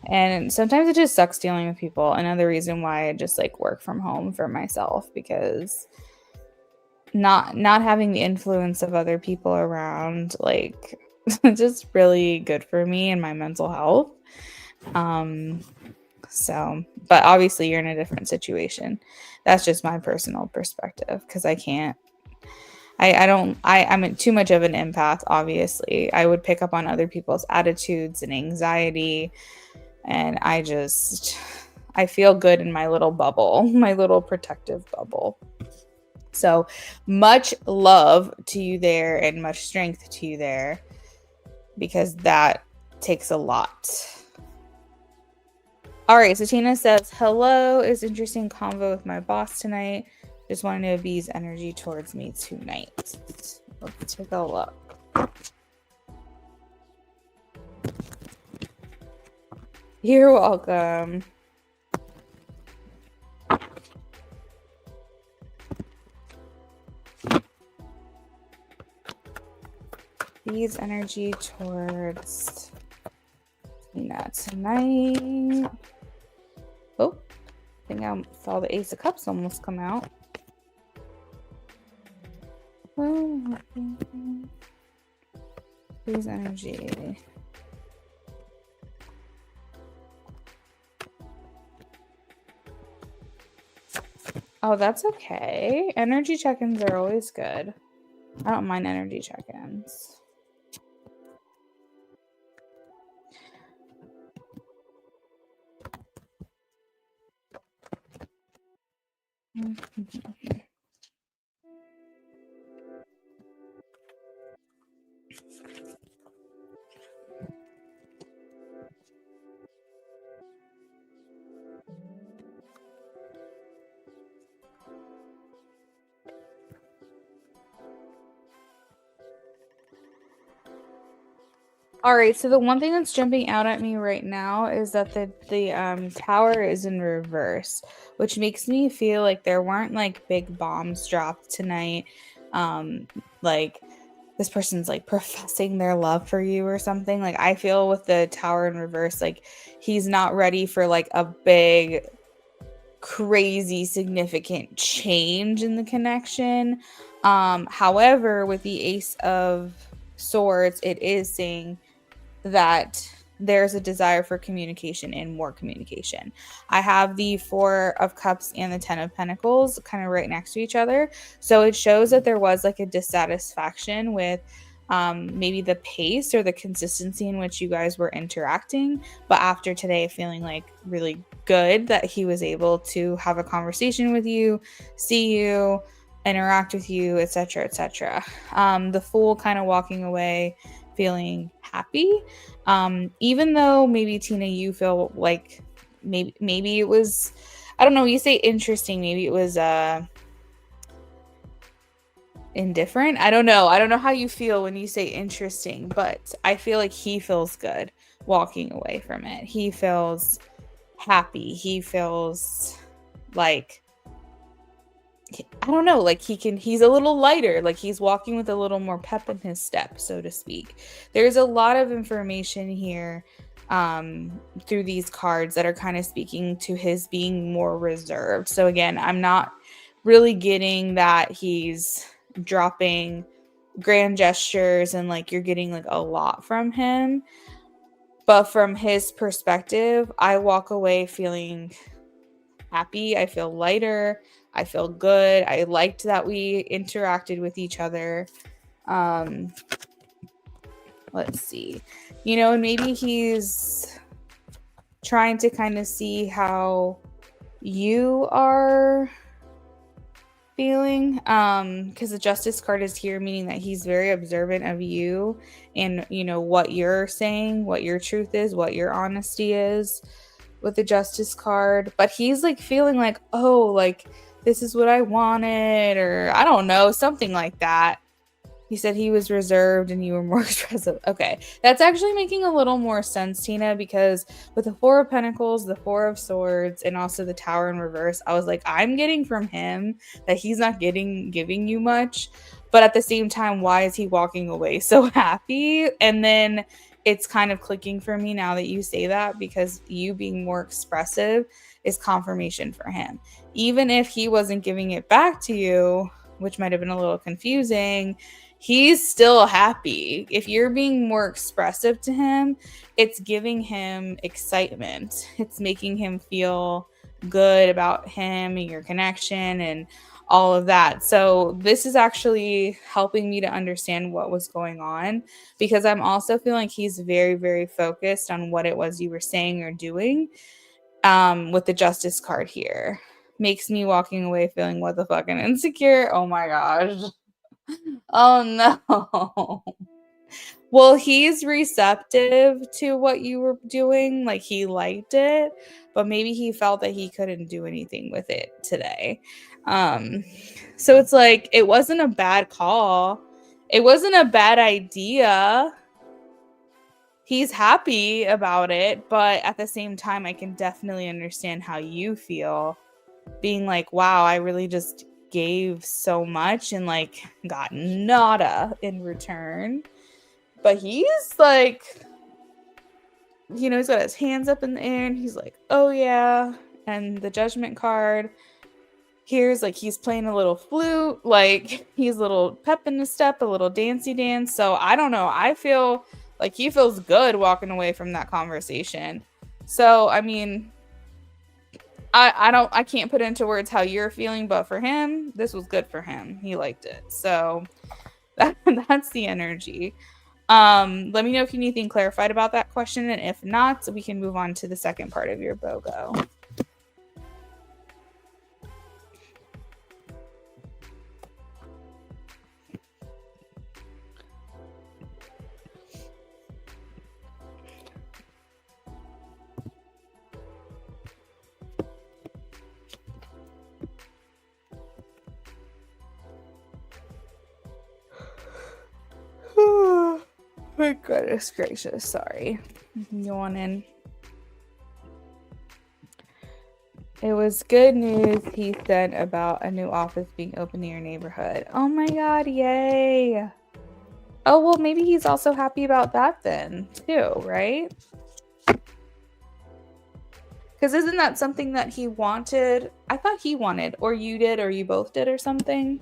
[SPEAKER 2] And sometimes it just sucks dealing with people. Another reason why I just like work from home for myself, because not having the influence of other people around, like, just really good for me and my mental health. So, but obviously you're in a different situation. That's just my personal perspective, because I'm too much of an empath. Obviously I would pick up on other people's attitudes and anxiety, and I feel good in my little bubble, my little protective bubble. So much love to you there and much strength to you there, because that takes a lot. All right, so Tina says, hello, is interesting convo with my boss tonight. Just wanted to B's energy towards me tonight. Let's take a look. You're welcome. B's energy towards Tina tonight. Oh, I think I saw the Ace of Cups almost come out. B's energy. Oh, that's okay. Energy check-ins are always good. I don't mind energy check-ins. All right, so the one thing that's jumping out at me right now is that the tower is in reverse, which makes me feel like there weren't like big bombs dropped tonight. Um, like this person's like professing their love for you or something. Like I feel with the tower in reverse, like he's not ready for like a big, crazy, significant change in the connection. However, with the Ace of Swords, it is saying that there's a desire for communication and more communication. I have the Four of Cups and the Ten of Pentacles kind of right next to each other. So it shows that there was like a dissatisfaction with maybe the pace or the consistency in which you guys were interacting. But after today, feeling like really good that he was able to have a conversation with you, see you, interact with you, etc., etc. The Fool kind of walking away feeling happy, even though maybe Tina, you feel like maybe it was, I don't know, you say interesting, maybe it was indifferent. I don't know how you feel when you say interesting, but I feel like he feels good walking away from it. He feels happy. He feels like, I don't know, like he's a little lighter, like he's walking with a little more pep in his step, so to speak. There's a lot of information here through these cards that are kind of speaking to his being more reserved. So again, I'm not really getting that he's dropping grand gestures and like you're getting like a lot from him. But from his perspective, I walk away feeling happy. I feel lighter. I feel good. I liked that we interacted with each other. Let's see. And maybe he's trying to kind of see how you are feeling, because the Justice card is here, meaning that he's very observant of you and what you're saying, what your truth is, what your honesty is with the Justice card. But he's like feeling like, oh, like this is what I wanted, or I don't know, something like that. He said he was reserved and you were more expressive. Okay, that's actually making a little more sense, Tina, because with the Four of Pentacles, the Four of Swords, and also the Tower in reverse, I was like, I'm getting from him that he's not giving you much. But at the same time, why is he walking away so happy? And then it's kind of clicking for me now that you say that, because you being more expressive is confirmation for him. Even if he wasn't giving it back to you, which might have been a little confusing, he's still happy. If you're being more expressive to him, it's giving him excitement. It's making him feel good about him and your connection and all of that. So this is actually helping me to understand what was going on, because I'm also feeling like he's very, very focused on what it was you were saying or doing. With the Justice card here, makes me walking away feeling what the fucking insecure. Oh my gosh. Oh no. Well, he's receptive to what you were doing. Like he liked it, but maybe he felt that he couldn't do anything with it today. So it's like it wasn't a bad call. It wasn't a bad idea. He's happy about it, but at the same time, I can definitely understand how you feel, being like, wow, I really just gave so much and like got nada in return. But he's like, he's got his hands up in the air and he's like, oh yeah. And the Judgment card, here's like he's playing a little flute, like he's a little pep in his step, a little dancey dance. So I don't know. I feel like he feels good walking away from that conversation. So I mean, I can't put into words how you're feeling, but for him, this was good for him. He liked it. So that's the energy. Let me know if you need anything clarified about that question, and if not, we can move on to the second part of your BOGO. My goodness gracious, sorry. Yawning. It was good news he said about a new office being open in your neighborhood. Oh my god, yay. Oh, well, maybe he's also happy about that then, too, right? Because isn't that something that he wanted? I thought he wanted, or you did, or you both did, or something.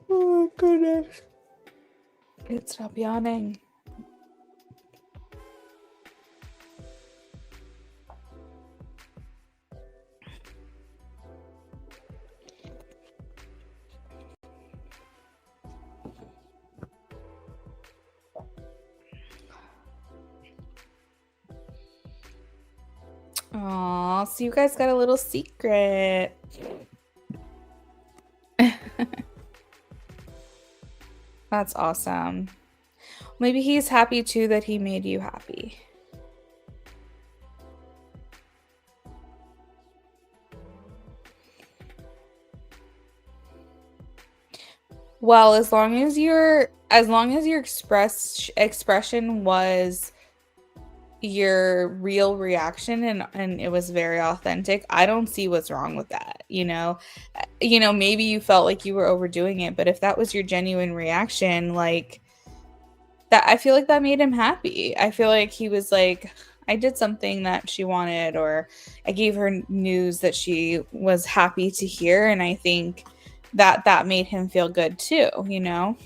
[SPEAKER 2] Oh my goodness. Can't stop yawning. Aw, so you guys got a little secret. That's awesome. Maybe he's happy too that he made you happy. Well, as long as your expression was your real reaction and it was very authentic, I don't see what's wrong with that, you know? Maybe you felt like you were overdoing it, but if that was your genuine reaction, like that, I feel like that made him happy. I feel like he was like, I did something that she wanted, or I gave her news that she was happy to hear, and I think that made him feel good too, you know?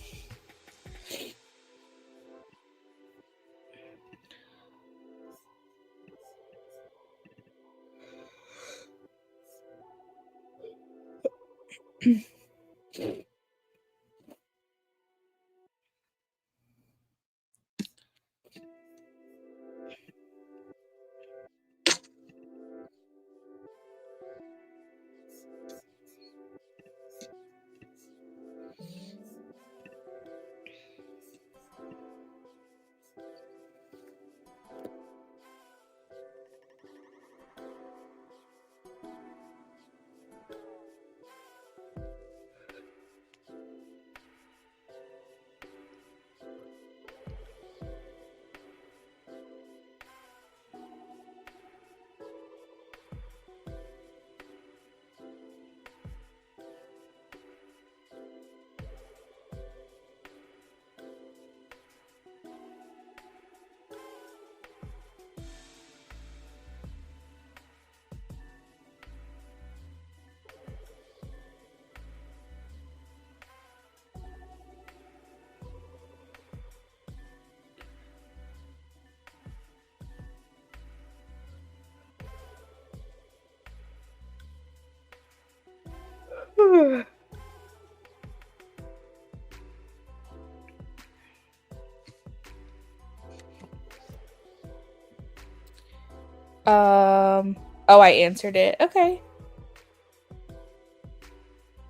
[SPEAKER 2] Oh, I answered it. Okay.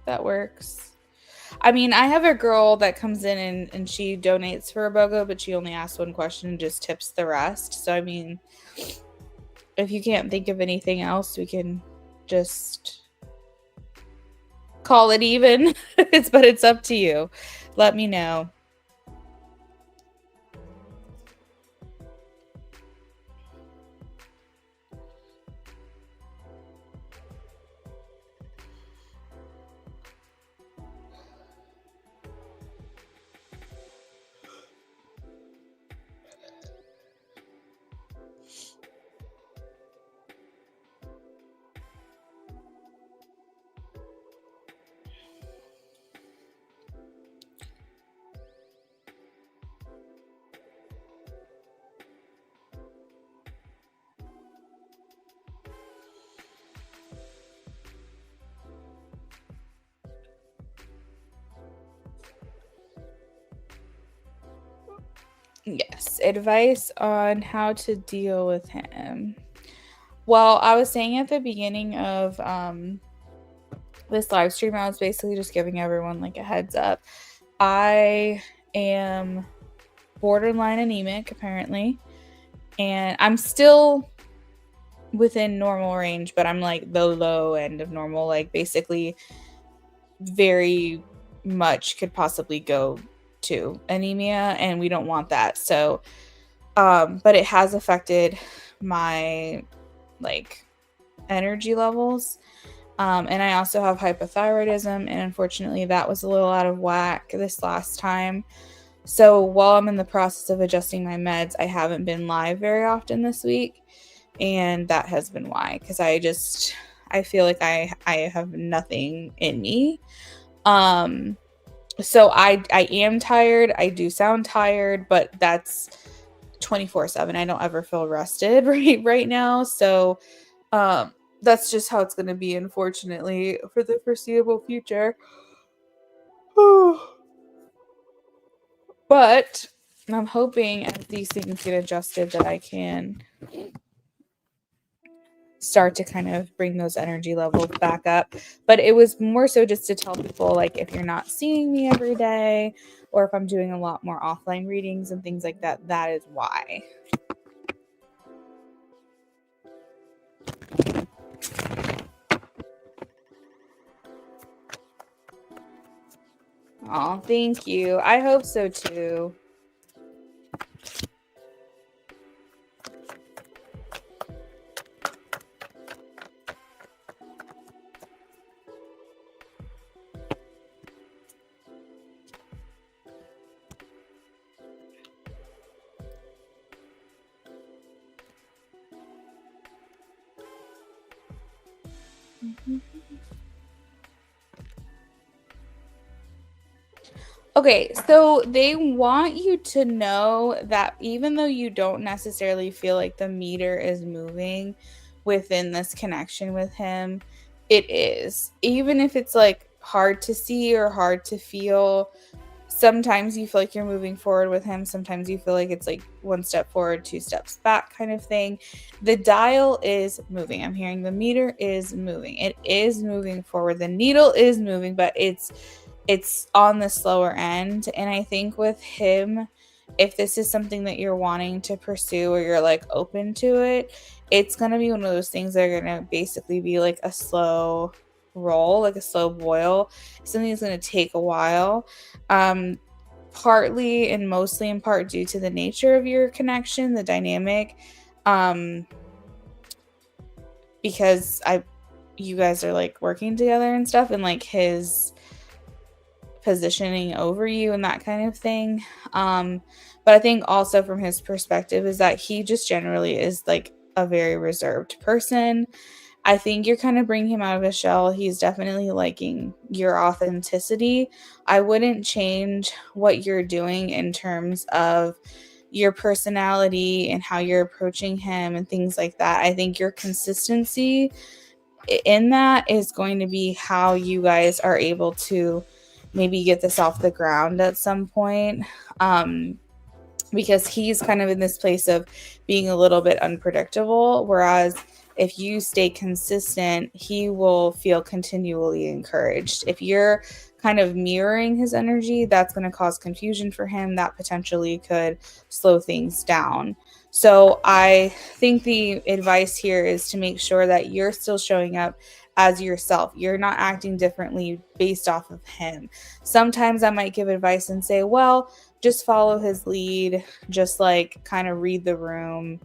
[SPEAKER 2] That works. I mean, I have a girl that comes in and she donates for a BOGO, but she only asks one question and just tips the rest. So, I mean, if you can't think of anything else, we can just call it even. But it's up to you. Let me know. Yes, advice on how to deal with him. Well, I was saying at the beginning of this live stream, I was basically just giving everyone like a heads up. I am borderline anemic, apparently. And I'm still within normal range, but I'm like the low end of normal, like basically very much could possibly go to anemia, and we don't want that. So but it has affected my like energy levels. And I also have hypothyroidism, and unfortunately that was a little out of whack this last time. So while I'm in the process of adjusting my meds, I haven't been live very often this week, and that has been why, because I feel like I have nothing in me. So I am tired. I do sound tired, but that's 24/7. I don't ever feel rested right now. So that's just how it's going to be, unfortunately, for the foreseeable future. But I'm hoping as these things get adjusted that I can start to kind of bring those energy levels back up. But it was more so just to tell people, like, if you're not seeing me every day, or if I'm doing a lot more offline readings and things like that, that is why. Oh, thank you. I hope so too. Okay, so they want you to know that even though you don't necessarily feel like the meter is moving within this connection with him, it is. Even if it's like hard to see or hard to feel, sometimes you feel like you're moving forward with him. Sometimes you feel like it's like one step forward, two steps back kind of thing. The dial is moving. I'm hearing the meter is moving. It is moving forward. The needle is moving, but it's on the slower end. And I think with him, if this is something that you're wanting to pursue or you're like open to it, it's going to be one of those things that are going to basically be like a slow roll, like a slow boil. Something that's going to take a while. Partly and mostly in part due to the nature of your connection, the dynamic. Because you guys are like working together and stuff, and like his positioning over you and that kind of thing. But I think also from his perspective is that he just generally is like a very reserved person. I think you're kind of bringing him out of his shell. He's definitely liking your authenticity. I wouldn't change what you're doing in terms of your personality and how you're approaching him and things like that. I think your consistency in that is going to be how you guys are able to maybe get this off the ground at some point. Because he's kind of in this place of being a little bit unpredictable, whereas if you stay consistent, he will feel continually encouraged. If you're kind of mirroring his energy, that's going to cause confusion for him. That potentially could slow things down. So I think the advice here is to make sure that you're still showing up as yourself. You're not acting differently based off of him. Sometimes I might give advice and say, well, just follow his lead, just like kind of read the room,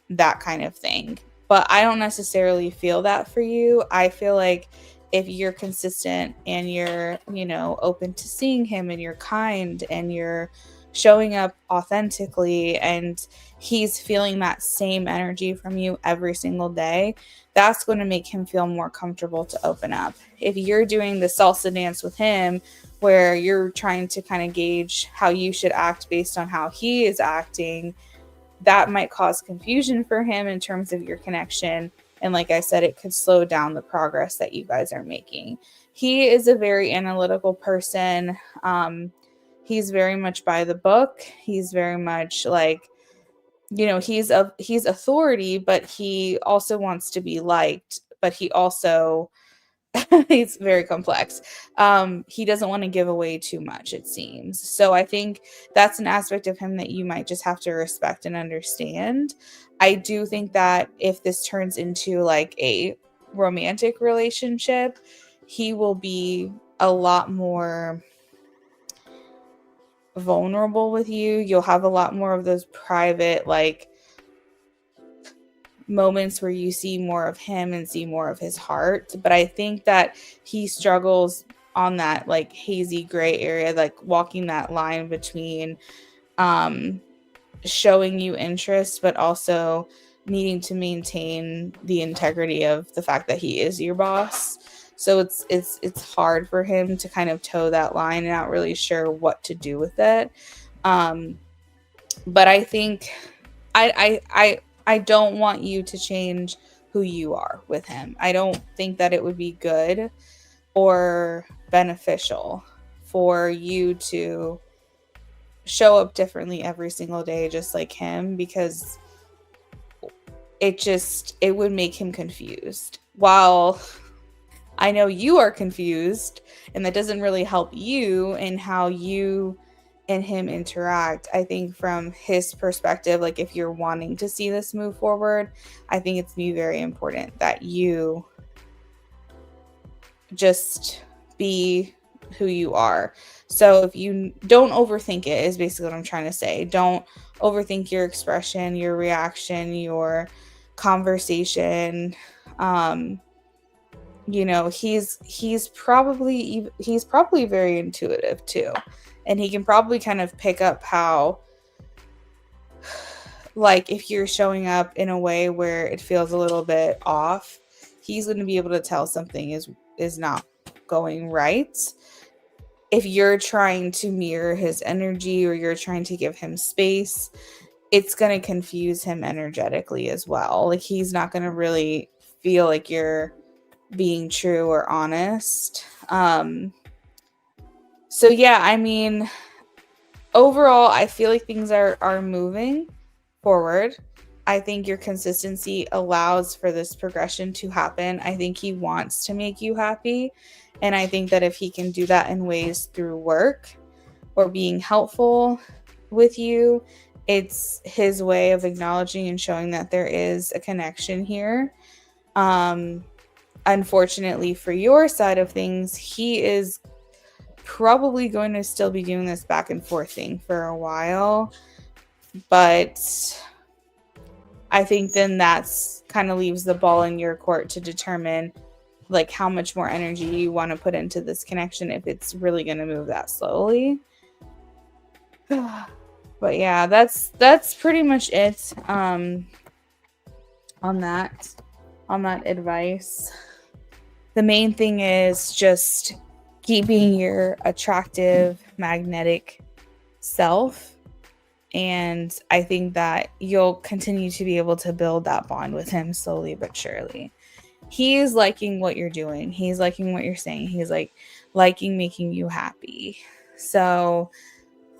[SPEAKER 2] that kind of thing. But I don't necessarily feel that for you. I feel like if you're consistent and you're, open to seeing him and you're kind and you're showing up authentically and he's feeling that same energy from you every single day, that's going to make him feel more comfortable to open up. If you're doing the salsa dance with him where you're trying to kind of gauge how you should act based on how he is acting, that might cause confusion for him in terms of your connection. And like I said, it could slow down the progress that you guys are making. He is a very analytical person. He's very much by the book. He's very much like, he's authority, but he also wants to be liked. But he also He's very complex. He doesn't want to give away too much, it seems. So I think that's an aspect of him that you might just have to respect and understand. I do think that if this turns into like a romantic relationship, he will be a lot more vulnerable with you. You'll have a lot more of those private, like, moments where you see more of him and see more of his heart. But I think that he struggles on that like hazy gray area, like walking that line between um showing you interest but also needing to maintain the integrity of the fact that he is your boss. So it's hard for him to kind of toe that line and not really sure what to do with it. um but I think I don't want you to change who you are with him. I don't think that it would be good or beneficial for you to show up differently every single day just like him, because it would make him confused. While I know you are confused, and that doesn't really help you in how you and him interact. I think from his perspective, like if you're wanting to see this move forward, I think it's be very important that you just be who you are. So if you don't overthink it, is basically what I'm trying to say. Don't overthink your expression, your reaction, your conversation. um he's probably very intuitive too, and he can probably kind of pick up how, like, if you're showing up in a way where it feels a little bit off, he's going to be able to tell something is not going right. If you're trying to mirror his energy or you're trying to give him space, it's going to confuse him energetically as well. Like, he's not going to really feel like you're being true or honest. So yeah, I mean, overall, I feel like things are moving forward. I think your consistency allows for this progression to happen. I think he wants to make you happy, and I think that if he can do that in ways through work or being helpful with you, it's his way of acknowledging and showing that there is a connection here. Unfortunately for your side of things, he is probably going to still be doing this back and forth thing for a while, but I think then that's kind of leaves the ball in your court to determine like how much more energy you want to put into this connection, if it's really going to move that slowly. But yeah, that's pretty much it on that advice. The main thing is just keep being your attractive, magnetic self. And I think that you'll continue to be able to build that bond with him slowly but surely. He's liking what you're doing. He's liking what you're saying. He's like liking making you happy. So,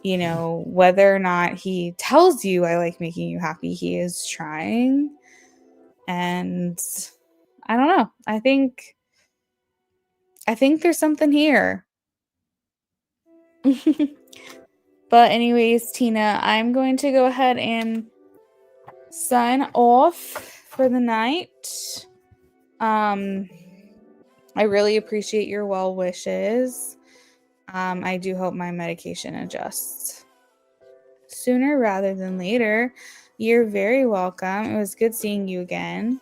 [SPEAKER 2] whether or not he tells you I like making you happy, he is trying. And I don't know. I think there's something here. But anyways, Tina, I'm going to go ahead and sign off for the night. I really appreciate your well wishes. I do hope my medication adjusts sooner rather than later. You're very welcome. It was good seeing you again.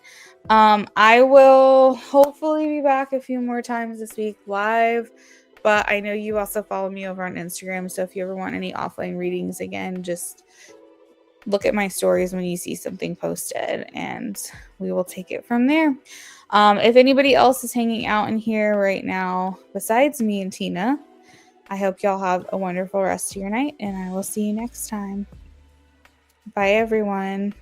[SPEAKER 2] I will hopefully be back a few more times this week live, but I know you also follow me over on Instagram. So if you ever want any offline readings again, just look at my stories when you see something posted and we will take it from there. If anybody else is hanging out in here right now besides me and Tina, I hope y'all have a wonderful rest of your night, and I will see you next time. Bye, everyone.